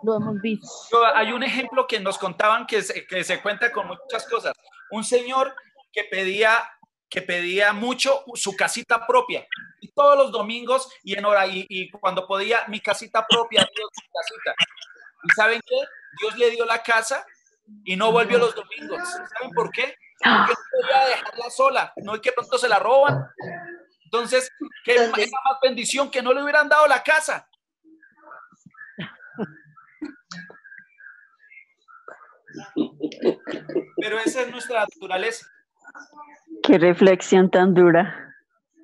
lo hemos visto. Hay un ejemplo que nos contaban que se cuenta con muchas cosas. Un señor que pedía mucho su casita propia. Y todos los domingos y cuando podía, mi casita propia, Dios, mi casita. ¿Y saben qué? Dios le dio la casa y no volvió los domingos. ¿Saben por qué? Porque no podía dejarla sola. No es que pronto se la roban. Entonces, ¿qué es más bendición que no le hubieran dado la casa? Pero esa es nuestra naturaleza. Qué reflexión tan dura.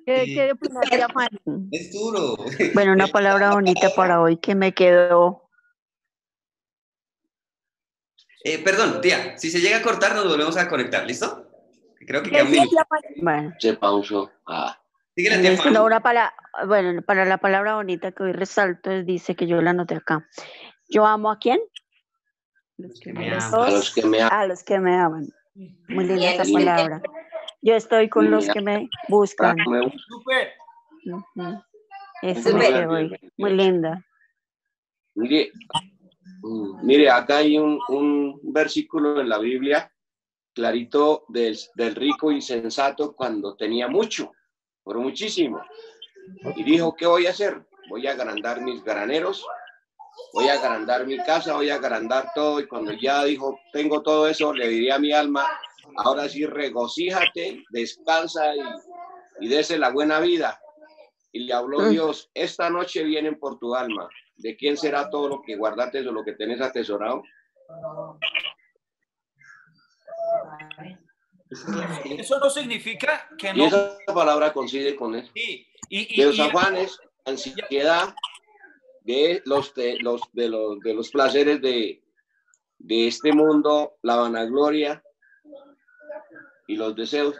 ¿Qué opinaría, Fanny? Es duro. Bueno, una palabra bonita para hoy que me quedó. Perdón, tía, si se llega a cortar nos volvemos a conectar, ¿listo? Creo que queda un minuto. Bueno. Se pausó. Síguele, tía. Bueno, para la palabra bonita que hoy resalto, dice que yo la anoté acá. ¿Yo amo a quién? A los que me aman. A los que me aman. Muy linda esa palabra. Yo estoy con los que me buscan. Eso me quedó hoy. Muy linda. Mire, acá hay un versículo en la Biblia clarito del rico insensato cuando tenía mucho, pero muchísimo. Y dijo, ¿qué voy a hacer? Voy a agrandar mis graneros, voy a agrandar mi casa, voy a agrandar todo. Y cuando ya dijo, tengo todo eso, le diría a mi alma, ahora sí regocíjate, descansa y dese la buena vida. Y le habló Dios, esta noche vienen por tu alma. ¿De quién será todo lo que guardaste o lo que tenés atesorado? Eso no significa que no. Y esa palabra coincide con eso. Sí. De los afanes, ansiedad, de los placeres de este mundo, la vanagloria y los deseos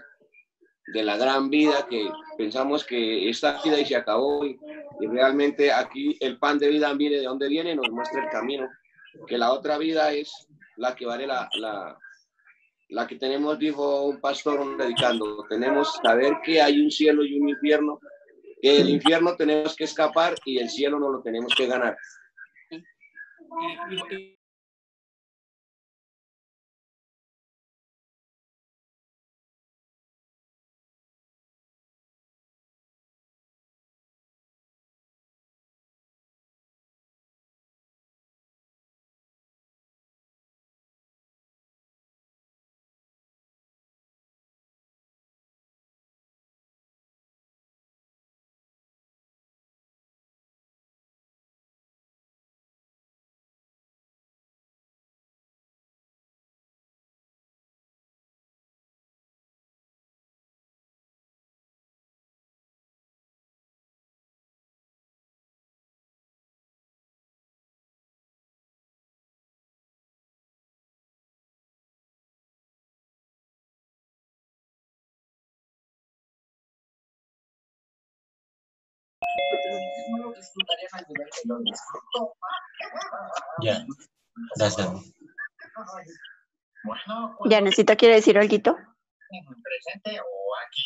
de la gran vida que pensamos que esta vida y se acabó y realmente aquí el pan de vida viene de donde viene, nos muestra el camino, que la otra vida es la que vale la que tenemos, dijo un pastor, un predicando, tenemos que saber que hay un cielo y un infierno, que del infierno tenemos que escapar y el cielo no lo tenemos que ganar. Ya, gracias. ¿Ya necesita quiere decir algo? ¿Presente o aquí?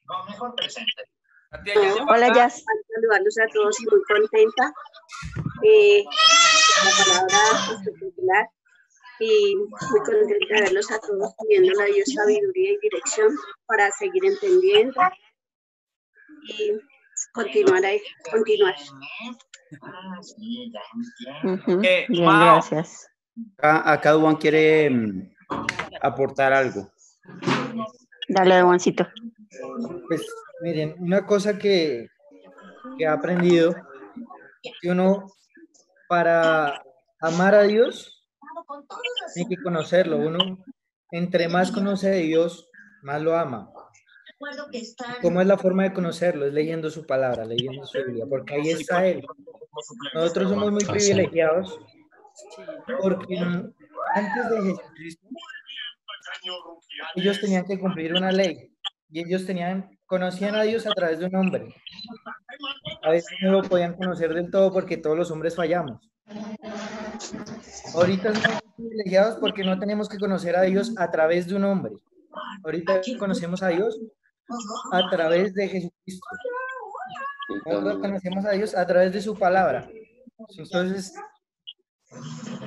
No, mejor presente. Hola, Jazz. Saludarlos a todos y muy contenta. La palabra espectacular y muy contenta de verlos a todos pidiéndole a Dios sabiduría y dirección para seguir entendiendo. Y continuar ahí, continuar. Bien, gracias. Acá Duan quiere aportar algo. Dale, Juancito. Pues miren, una cosa que he aprendido, que uno para amar a Dios tiene que conocerlo. Uno, entre más conoce a Dios, más lo ama. ¿Cómo es la forma de conocerlo? Es leyendo su palabra, leyendo su Biblia, porque ahí está Él. Nosotros somos muy privilegiados porque antes de Jesucristo ellos tenían que cumplir una ley y ellos conocían a Dios a través de un hombre. A veces no lo podían conocer del todo porque todos los hombres fallamos. Ahorita somos privilegiados porque no tenemos que conocer a Dios a través de un hombre. Ahorita conocemos a Dios a través de Jesucristo. Nosotros conocemos a Dios a través de su palabra. Entonces,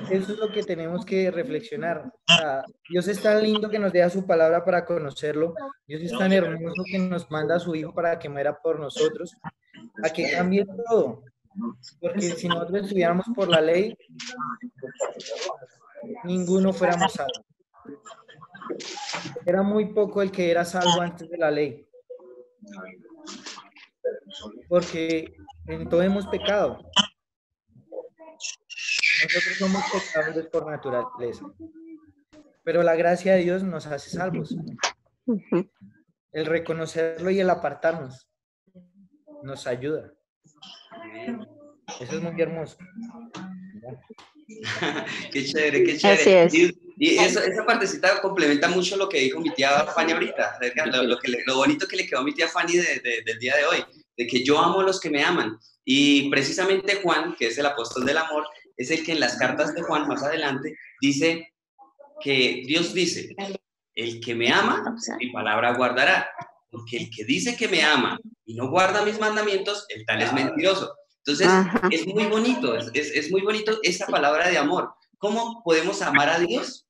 eso es lo que tenemos que reflexionar. O sea, Dios es tan lindo que nos deja su palabra para conocerlo. Dios es tan hermoso que nos manda a su Hijo para que muera por nosotros, a que cambie todo. Porque si nosotros estuviéramos por la ley, ninguno fuéramos salvos. Era muy poco el que era salvo antes de la ley. Porque en todo hemos pecado. Nosotros somos pecadores por naturaleza. Pero la gracia de Dios nos hace salvos. El reconocerlo y el apartarnos nos ayuda. Eso es muy hermoso. Qué chévere, qué chévere. Así es. Y esa partecita complementa mucho lo que dijo mi tía Fanny ahorita, lo bonito que le quedó a mi tía Fanny del día de hoy, de que yo amo a los que me aman. Y precisamente Juan, que es el apóstol del amor, es el que en las cartas de Juan más adelante dice que Dios dice, el que me ama, mi palabra guardará, porque el que dice que me ama y no guarda mis mandamientos, el tal es mentiroso. Entonces, es muy bonito, es muy bonito esta palabra de amor. ¿Cómo podemos amar a Dios?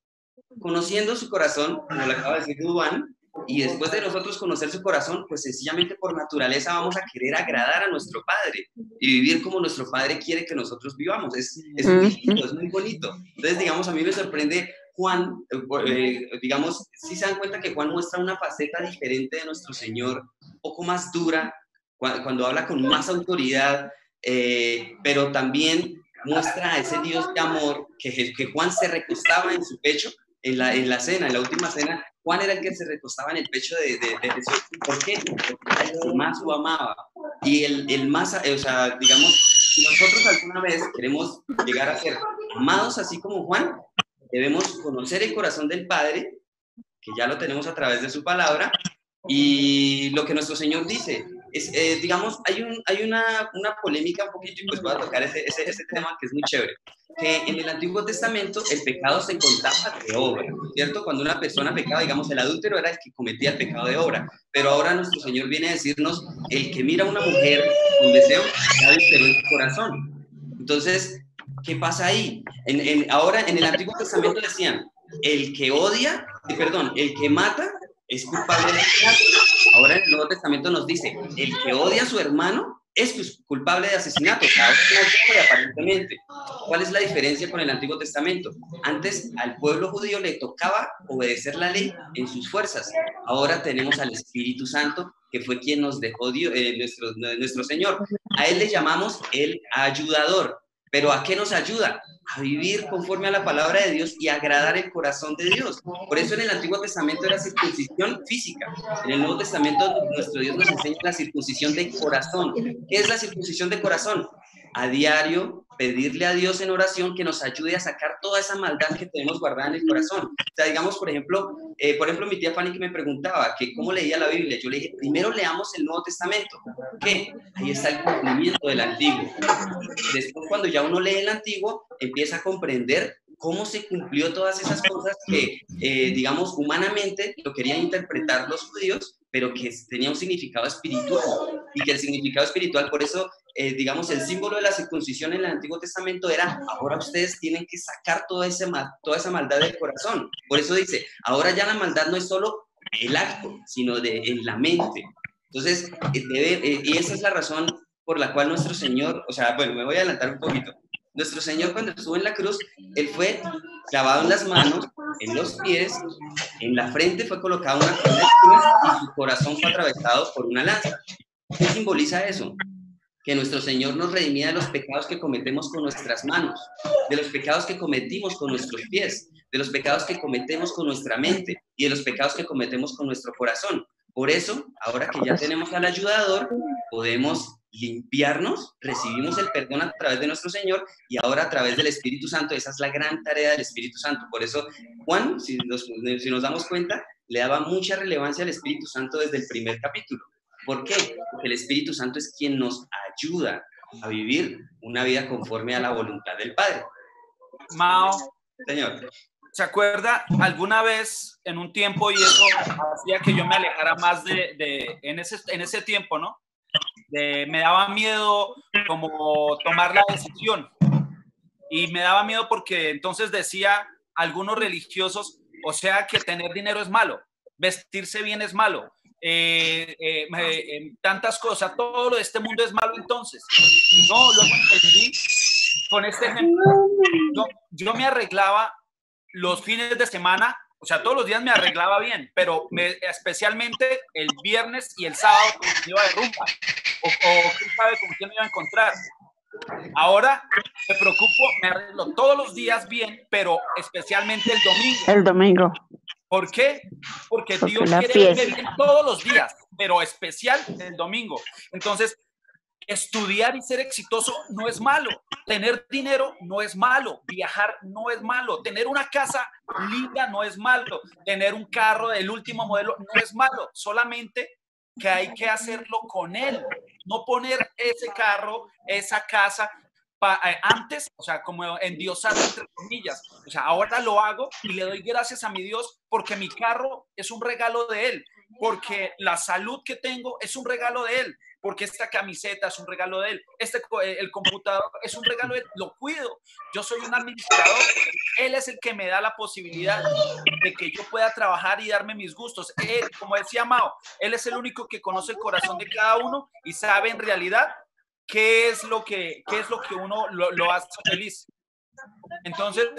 Conociendo su corazón, como lo acaba de decir Duván, y después de nosotros conocer su corazón, pues sencillamente por naturaleza vamos a querer agradar a nuestro Padre y vivir como nuestro Padre quiere que nosotros vivamos. Es muy lindo, es muy bonito. Entonces, digamos, a mí me sorprende Juan, digamos, si se dan cuenta que Juan muestra una faceta diferente de nuestro Señor, un poco más dura, cuando habla con más autoridad, pero también muestra a ese Dios de amor que Juan se recostaba en su pecho en la cena, en la última cena. Juan era el que se recostaba en el pecho de Jesús. ¿Por qué? Porque era el que más lo amaba. Y el más, o sea, digamos, si nosotros alguna vez queremos llegar a ser amados así como Juan, debemos conocer el corazón del Padre, que ya lo tenemos a través de su palabra, y lo que nuestro Señor dice. Digamos, hay una polémica un poquito, y pues voy a tocar ese tema que es muy chévere, que en el Antiguo Testamento el pecado se contaba de obra, ¿cierto? Cuando una persona pecaba, digamos, el adúltero era el que cometía el pecado de obra, pero ahora nuestro Señor viene a decirnos, el que mira a una mujer con deseo, ya adulteró en su corazón. Entonces, ¿qué pasa ahí? Ahora en el Antiguo Testamento decían, el que mata es culpable de asesinato. Ahora en el Nuevo Testamento nos dice, el que odia a su hermano es culpable de asesinato. Ahora no, aparentemente. ¿Cuál es la diferencia con el Antiguo Testamento? Antes al pueblo judío le tocaba obedecer la ley en sus fuerzas. Ahora tenemos al Espíritu Santo, que fue quien nos dejó nuestro Señor. A él le llamamos el ayudador. ¿Pero a qué nos ayuda? A vivir conforme a la palabra de Dios y agradar el corazón de Dios. Por eso en el Antiguo Testamento era circuncisión física. En el Nuevo Testamento nuestro Dios nos enseña la circuncisión de corazón. ¿Qué es la circuncisión de corazón? A diario pedirle a Dios en oración que nos ayude a sacar toda esa maldad que tenemos guardada en el corazón. O sea, digamos, por ejemplo, mi tía Fanny que me preguntaba que cómo leía la Biblia, yo le dije, primero leamos el Nuevo Testamento, que ahí está el cumplimiento del Antiguo. Después, cuando ya uno lee el Antiguo, empieza a comprender cómo se cumplió todas esas cosas que, digamos, humanamente lo querían interpretar los judíos, pero que tenía un significado espiritual, y que el significado espiritual, por eso, digamos, el símbolo de la circuncisión en el Antiguo Testamento era, ahora ustedes tienen que sacar toda esa maldad del corazón. Por eso dice, ahora ya la maldad no es solo el acto, sino en la mente. Entonces, y esa es la razón por la cual nuestro Señor, o sea, bueno, me voy a adelantar un poquito. Nuestro Señor, cuando estuvo en la cruz, Él fue clavado en las manos, en los pies, en la frente fue colocada una corona de espinas y su corazón fue atravesado por una lanza. ¿Qué simboliza eso? Que nuestro Señor nos redimía de los pecados que cometemos con nuestras manos, de los pecados que cometimos con nuestros pies, de los pecados que cometemos con nuestra mente y de los pecados que cometemos con nuestro corazón. Por eso, ahora que ya tenemos al ayudador, podemos limpiarnos, recibimos el perdón a través de nuestro Señor y ahora a través del Espíritu Santo. Esa es la gran tarea del Espíritu Santo. Por eso Juan, si nos damos cuenta, le daba mucha relevancia al Espíritu Santo desde el primer capítulo. ¿Por qué? Porque el Espíritu Santo es quien nos ayuda a vivir una vida conforme a la voluntad del Padre. Mao, Señor. ¿se acuerda alguna vez en un tiempo, y eso hacía que yo me alejara más en ese tiempo, ¿no? Me daba miedo como tomar la decisión, y me daba miedo porque entonces decía algunos religiosos, o sea que tener dinero es malo, vestirse bien es malo, tantas cosas, todo lo de este mundo es malo. Entonces no, luego entendí con este ejemplo. Yo me arreglaba los fines de semana, o sea, todos los días me arreglaba bien, pero especialmente el viernes y el sábado me iba de rumba, o quién sabe con quién me iba a encontrar. Ahora me preocupo, me arreglo todos los días bien, pero especialmente el domingo. El domingo. ¿Por qué? Porque Dios quiere verme bien todos los días, pero especial el domingo. Entonces, estudiar y ser exitoso no es malo, tener dinero no es malo, viajar no es malo, tener una casa linda no es malo, tener un carro del último modelo no es malo, solamente que hay que hacerlo con él, no poner ese carro, esa casa antes, o sea, como endiosar entre comillas. O sea, ahora lo hago y le doy gracias a mi Dios porque mi carro es un regalo de él, porque la salud que tengo es un regalo de él, porque esta camiseta es un regalo de él, el computador es un regalo de él, lo cuido. Yo soy un administrador, él es el que me da la posibilidad de que yo pueda trabajar y darme mis gustos. Él, como decía Mao, él es el único que conoce el corazón de cada uno y sabe en realidad qué es lo que uno lo hace feliz. Entonces,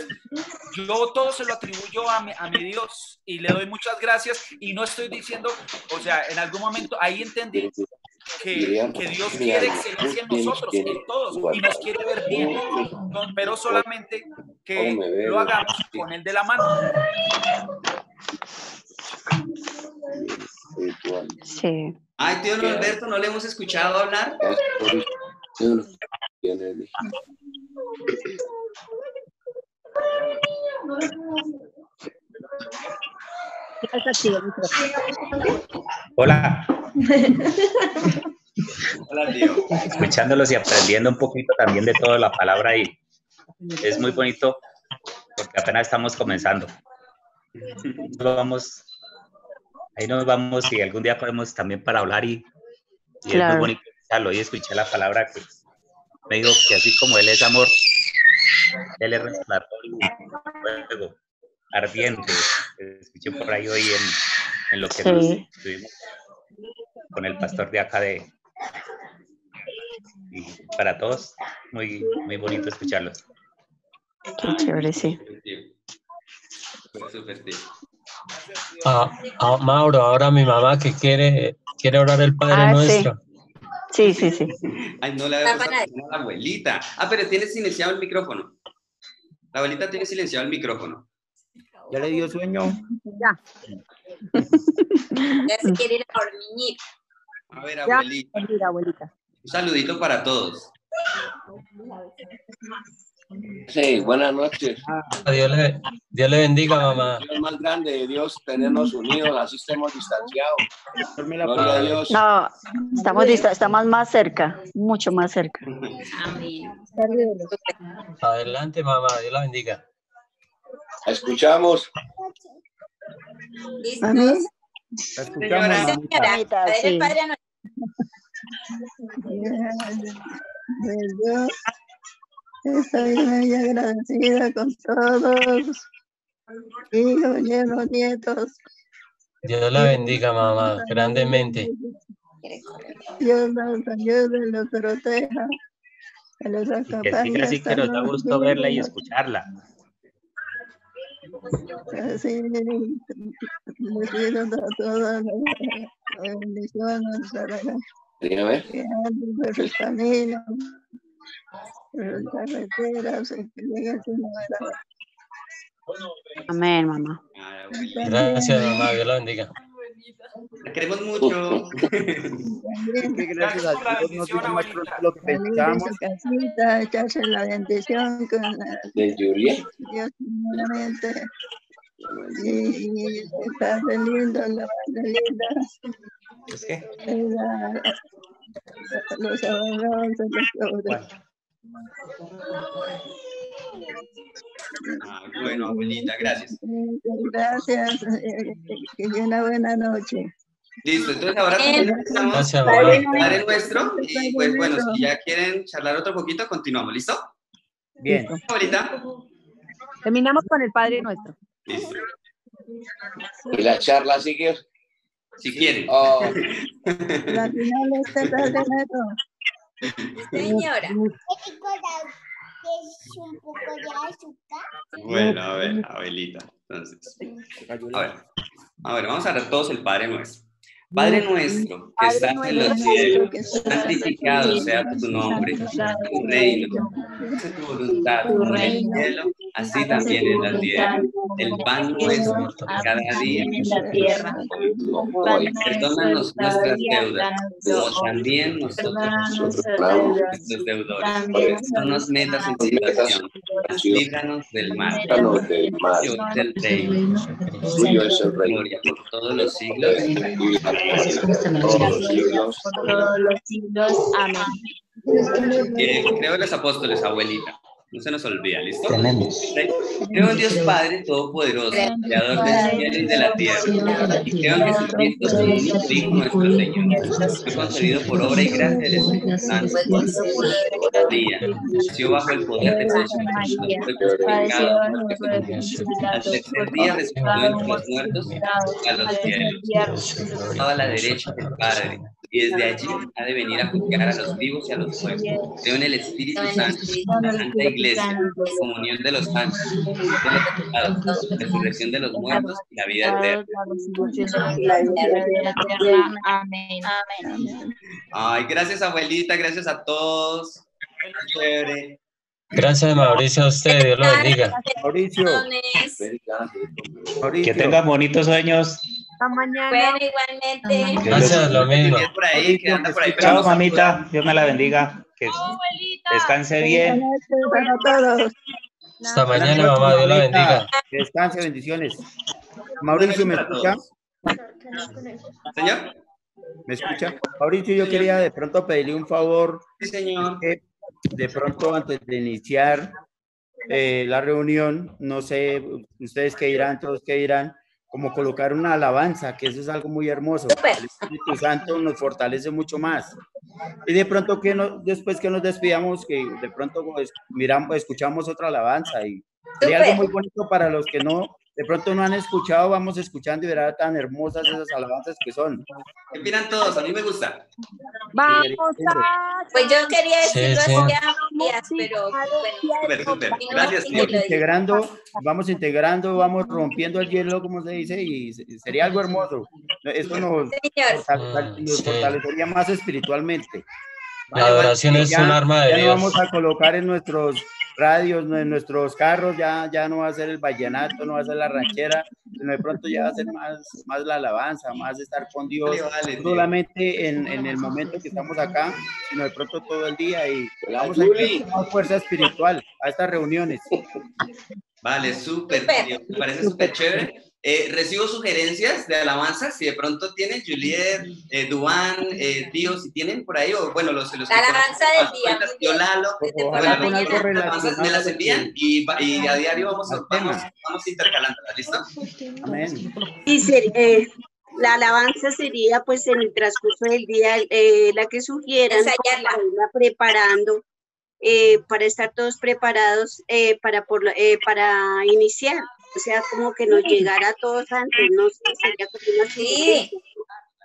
yo todo se lo atribuyo a mi Dios y le doy muchas gracias, y no estoy diciendo, o sea, en algún momento ahí entendí que Dios quiere excelencia en nosotros, en todos, y nos quiere ver bien, pero solamente que lo hagamos con él de la mano. Sí. Ay, tío Norberto, ¿no le hemos escuchado hablar? Hola. Hola, tío. Escuchándolos y aprendiendo un poquito también de toda la palabra, y es muy bonito porque apenas estamos comenzando. Ahí nos vamos y algún día podemos también para hablar, y claro, es muy bonito escucharlo. Y escuché la palabra que me dijo que así como Él es amor, Él es resplandor y fuego ardiente. Escuché por ahí hoy en lo que nos estuvimos con el pastor de acá y para todos, muy, muy bonito escucharlos. Qué chévere, sí. Mauro, ahora mi mamá que quiere orar el Padre Nuestro. Sí. Ay, no le había pasado a la abuelita. Pero tiene silenciado el micrófono. La abuelita tiene silenciado el micrófono. ¿Ya le dio sueño? Ya se quiere ir a dormir. A ver, abuelita. Ya, abuelita. Un saludito para todos. Sí, buenas noches. Dios le bendiga, mamá. Es más grande de Dios tenernos unidos, así estemos distanciados. Gloria a Dios. No, estamos más cerca, mucho más cerca. Amén. Adelante, mamá, Dios la bendiga. Escuchamos. ¿Listos? Señora, el Padre Estoy muy agradecida con todos, hijos, nietos. Dios la bendiga, mamá, grandemente. Dios los ayude, los proteja, que los acompañe. Así que nos da gusto verla y escucharla. Así les pido a todas las bendiciones para que anden por sus caminos, por las carreteras, que lleguen sin novedad. Amén, mamá. Gracias, mamá. Dios la bendiga. La queremos mucho. Gracias a Dios nos dice más pronto lo que pensamos. Casita, echarse la bendición con ¿De Julia? Dios primeramente. Y Padre lindo, la Madre linda. ¿Es qué? Los abogados de los pobres. Bueno, abuelita, gracias. Gracias, que una buena noche. Listo, entonces ahora comenzamos Padre Nuestro y pues bueno, si ya quieren charlar otro poquito, continuamos, ¿listo? Bien. Abuelita. Terminamos con el Padre Nuestro. Listo. ¿Y la charla sigue? Si quieren. Oh. La final este Padre Nuestro. Señora. Un poco de azúcar. Bueno, a ver, abuelita. Entonces, a ver, vamos a ver todos el Padre Nuestro. Padre nuestro, que estás en los cielos, santificado sea tu nombre, tu reino, tu voluntad, en el cielo, así también en la tierra. El pan nuestro de cada día, perdónanos nuestras deudas, como también nosotros perdonamos a nuestros deudores. No nos metas en tentación, líbranos del mal. Dios del reino, Suyo es el reino, gloria por todos los siglos. Por todos los siglos. Amén. Creo en los apóstoles, abuelita. No se nos olvida, ¿listo? Creo en Dios Padre Todopoderoso, Creador del cielo y de la tierra. Y creo en Jesucristo, su único Hijo, nuestro Señor. Fue concebido por obra y gracia del Espíritu Santo. Día, nació bajo el poder de María. Fue crucificado. Al tercer día resucitó entre los muertos a los cielos. Estaba a la derecha del Padre. Y desde allí ha de venir a juzgar a los vivos y a los muertos. Creo en el Espíritu Santo, la Santa Iglesia, la comunión de los santos, la resurrección de los muertos y la vida eterna. Amén. Ay, gracias abuelita, gracias a todos. Chévere. Gracias, Mauricio, a usted. Dios lo bendiga. Mauricio. Que tengan bonitos sueños. Hasta mañana. Bueno, igualmente. Gracias, lo mismo. Chao, mamita. Dios me la bendiga. Que descanse bien. Hasta mañana, mamá. Dios la bendiga. Que descanse, bendiciones. Mauricio, ¿me escucha? ¿Señor? ¿Me escucha? Mauricio, yo quería de pronto pedirle un favor. Sí, señor. De pronto, antes de iniciar la reunión, no sé, ustedes qué dirán, todos qué dirán, como colocar una alabanza, que eso es algo muy hermoso. El Espíritu Santo nos fortalece mucho más. Y de pronto, después que nos despidamos, que de pronto escuchamos otra alabanza. Y sería algo muy bonito para los que de pronto no han escuchado, vamos escuchando y verán tan hermosas esas alabanzas que son. ¿Qué opinan todos? A mí me gusta. Vamos Pues yo quería decirlo así, pero bueno. Súper. Gracias. Vamos integrando, vamos rompiendo el hielo, como se dice, y sería algo hermoso. Esto nos fortalecería más espiritualmente. La adoración es un arma de Dios. Ya no vamos a colocar en nuestros radios, en nuestros carros, ya no va a ser el vallenato, no va a ser la ranchera, sino de pronto ya va a ser más la alabanza, más estar con Dios, no solamente en el momento que estamos acá, sino de pronto todo el día, y vamos a tener más fuerza espiritual a estas reuniones. Vale, súper, me parece súper chévere. Recibo sugerencias de alabanzas, si de pronto tienen, Juliet, Duan, Tío, si tienen por ahí, o bueno, los que alabanza del día. Yo, Lalo, me las envían y a diario vamos intercalándolas, ¿listo? Amén. Y la alabanza sería pues en el transcurso del día la que sugieran, para irla preparando, para estar todos preparados para iniciar. O sea, como que nos llegara a todos antes, no sé, sería como una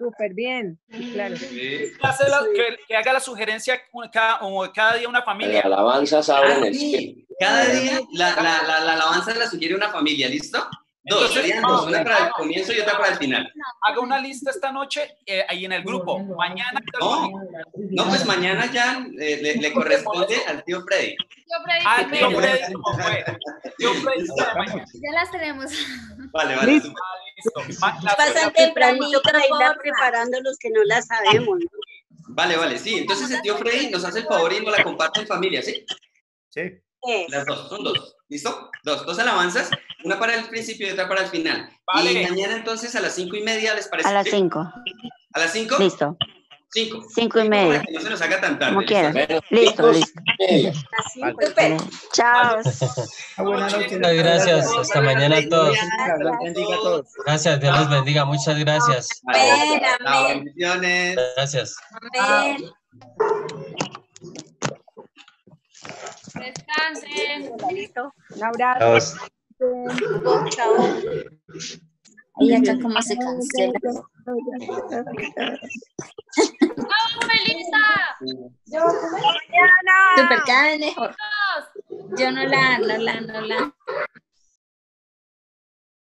Súper bien, claro. Que haga la sugerencia cada día una familia. Las alabanzas abren el sí. cielo. Cada día la alabanza la sugiere una familia, ¿listo? Dos, serían dos, una para el comienzo y otra para el final. Haga una lista esta noche ahí en el grupo. Mañana. No, pues mañana ya le corresponde al tío Freddy. Tío Freddy. Ya las tenemos. Vale. Listo. Pasan tempranito para irla preparando los que no la sabemos, ¿no? Vale, sí. Entonces el tío Freddy nos hace el favor y nos la comparte en familia, ¿sí? Sí. Las dos, son dos. ¿Listo? Dos alabanzas, una para el principio y otra para el final. Vale. Y mañana entonces a las 5:30, ¿les parece? A las 5. ¿A las 5? Listo. 5. 5:30. Para que no se nos haga tan tarde. Como quieras. Listo. Vale. Chao. Muchas gracias. Hasta mañana a todos. Gracias. Dios los bendiga. Muchas gracias. Bendiciones. Gracias. Amén. Descansen. Un abrazo. Chao. Y acá cómo se cancela. ¡Chao, Melissa! Super, cada vez mejor. Yo no la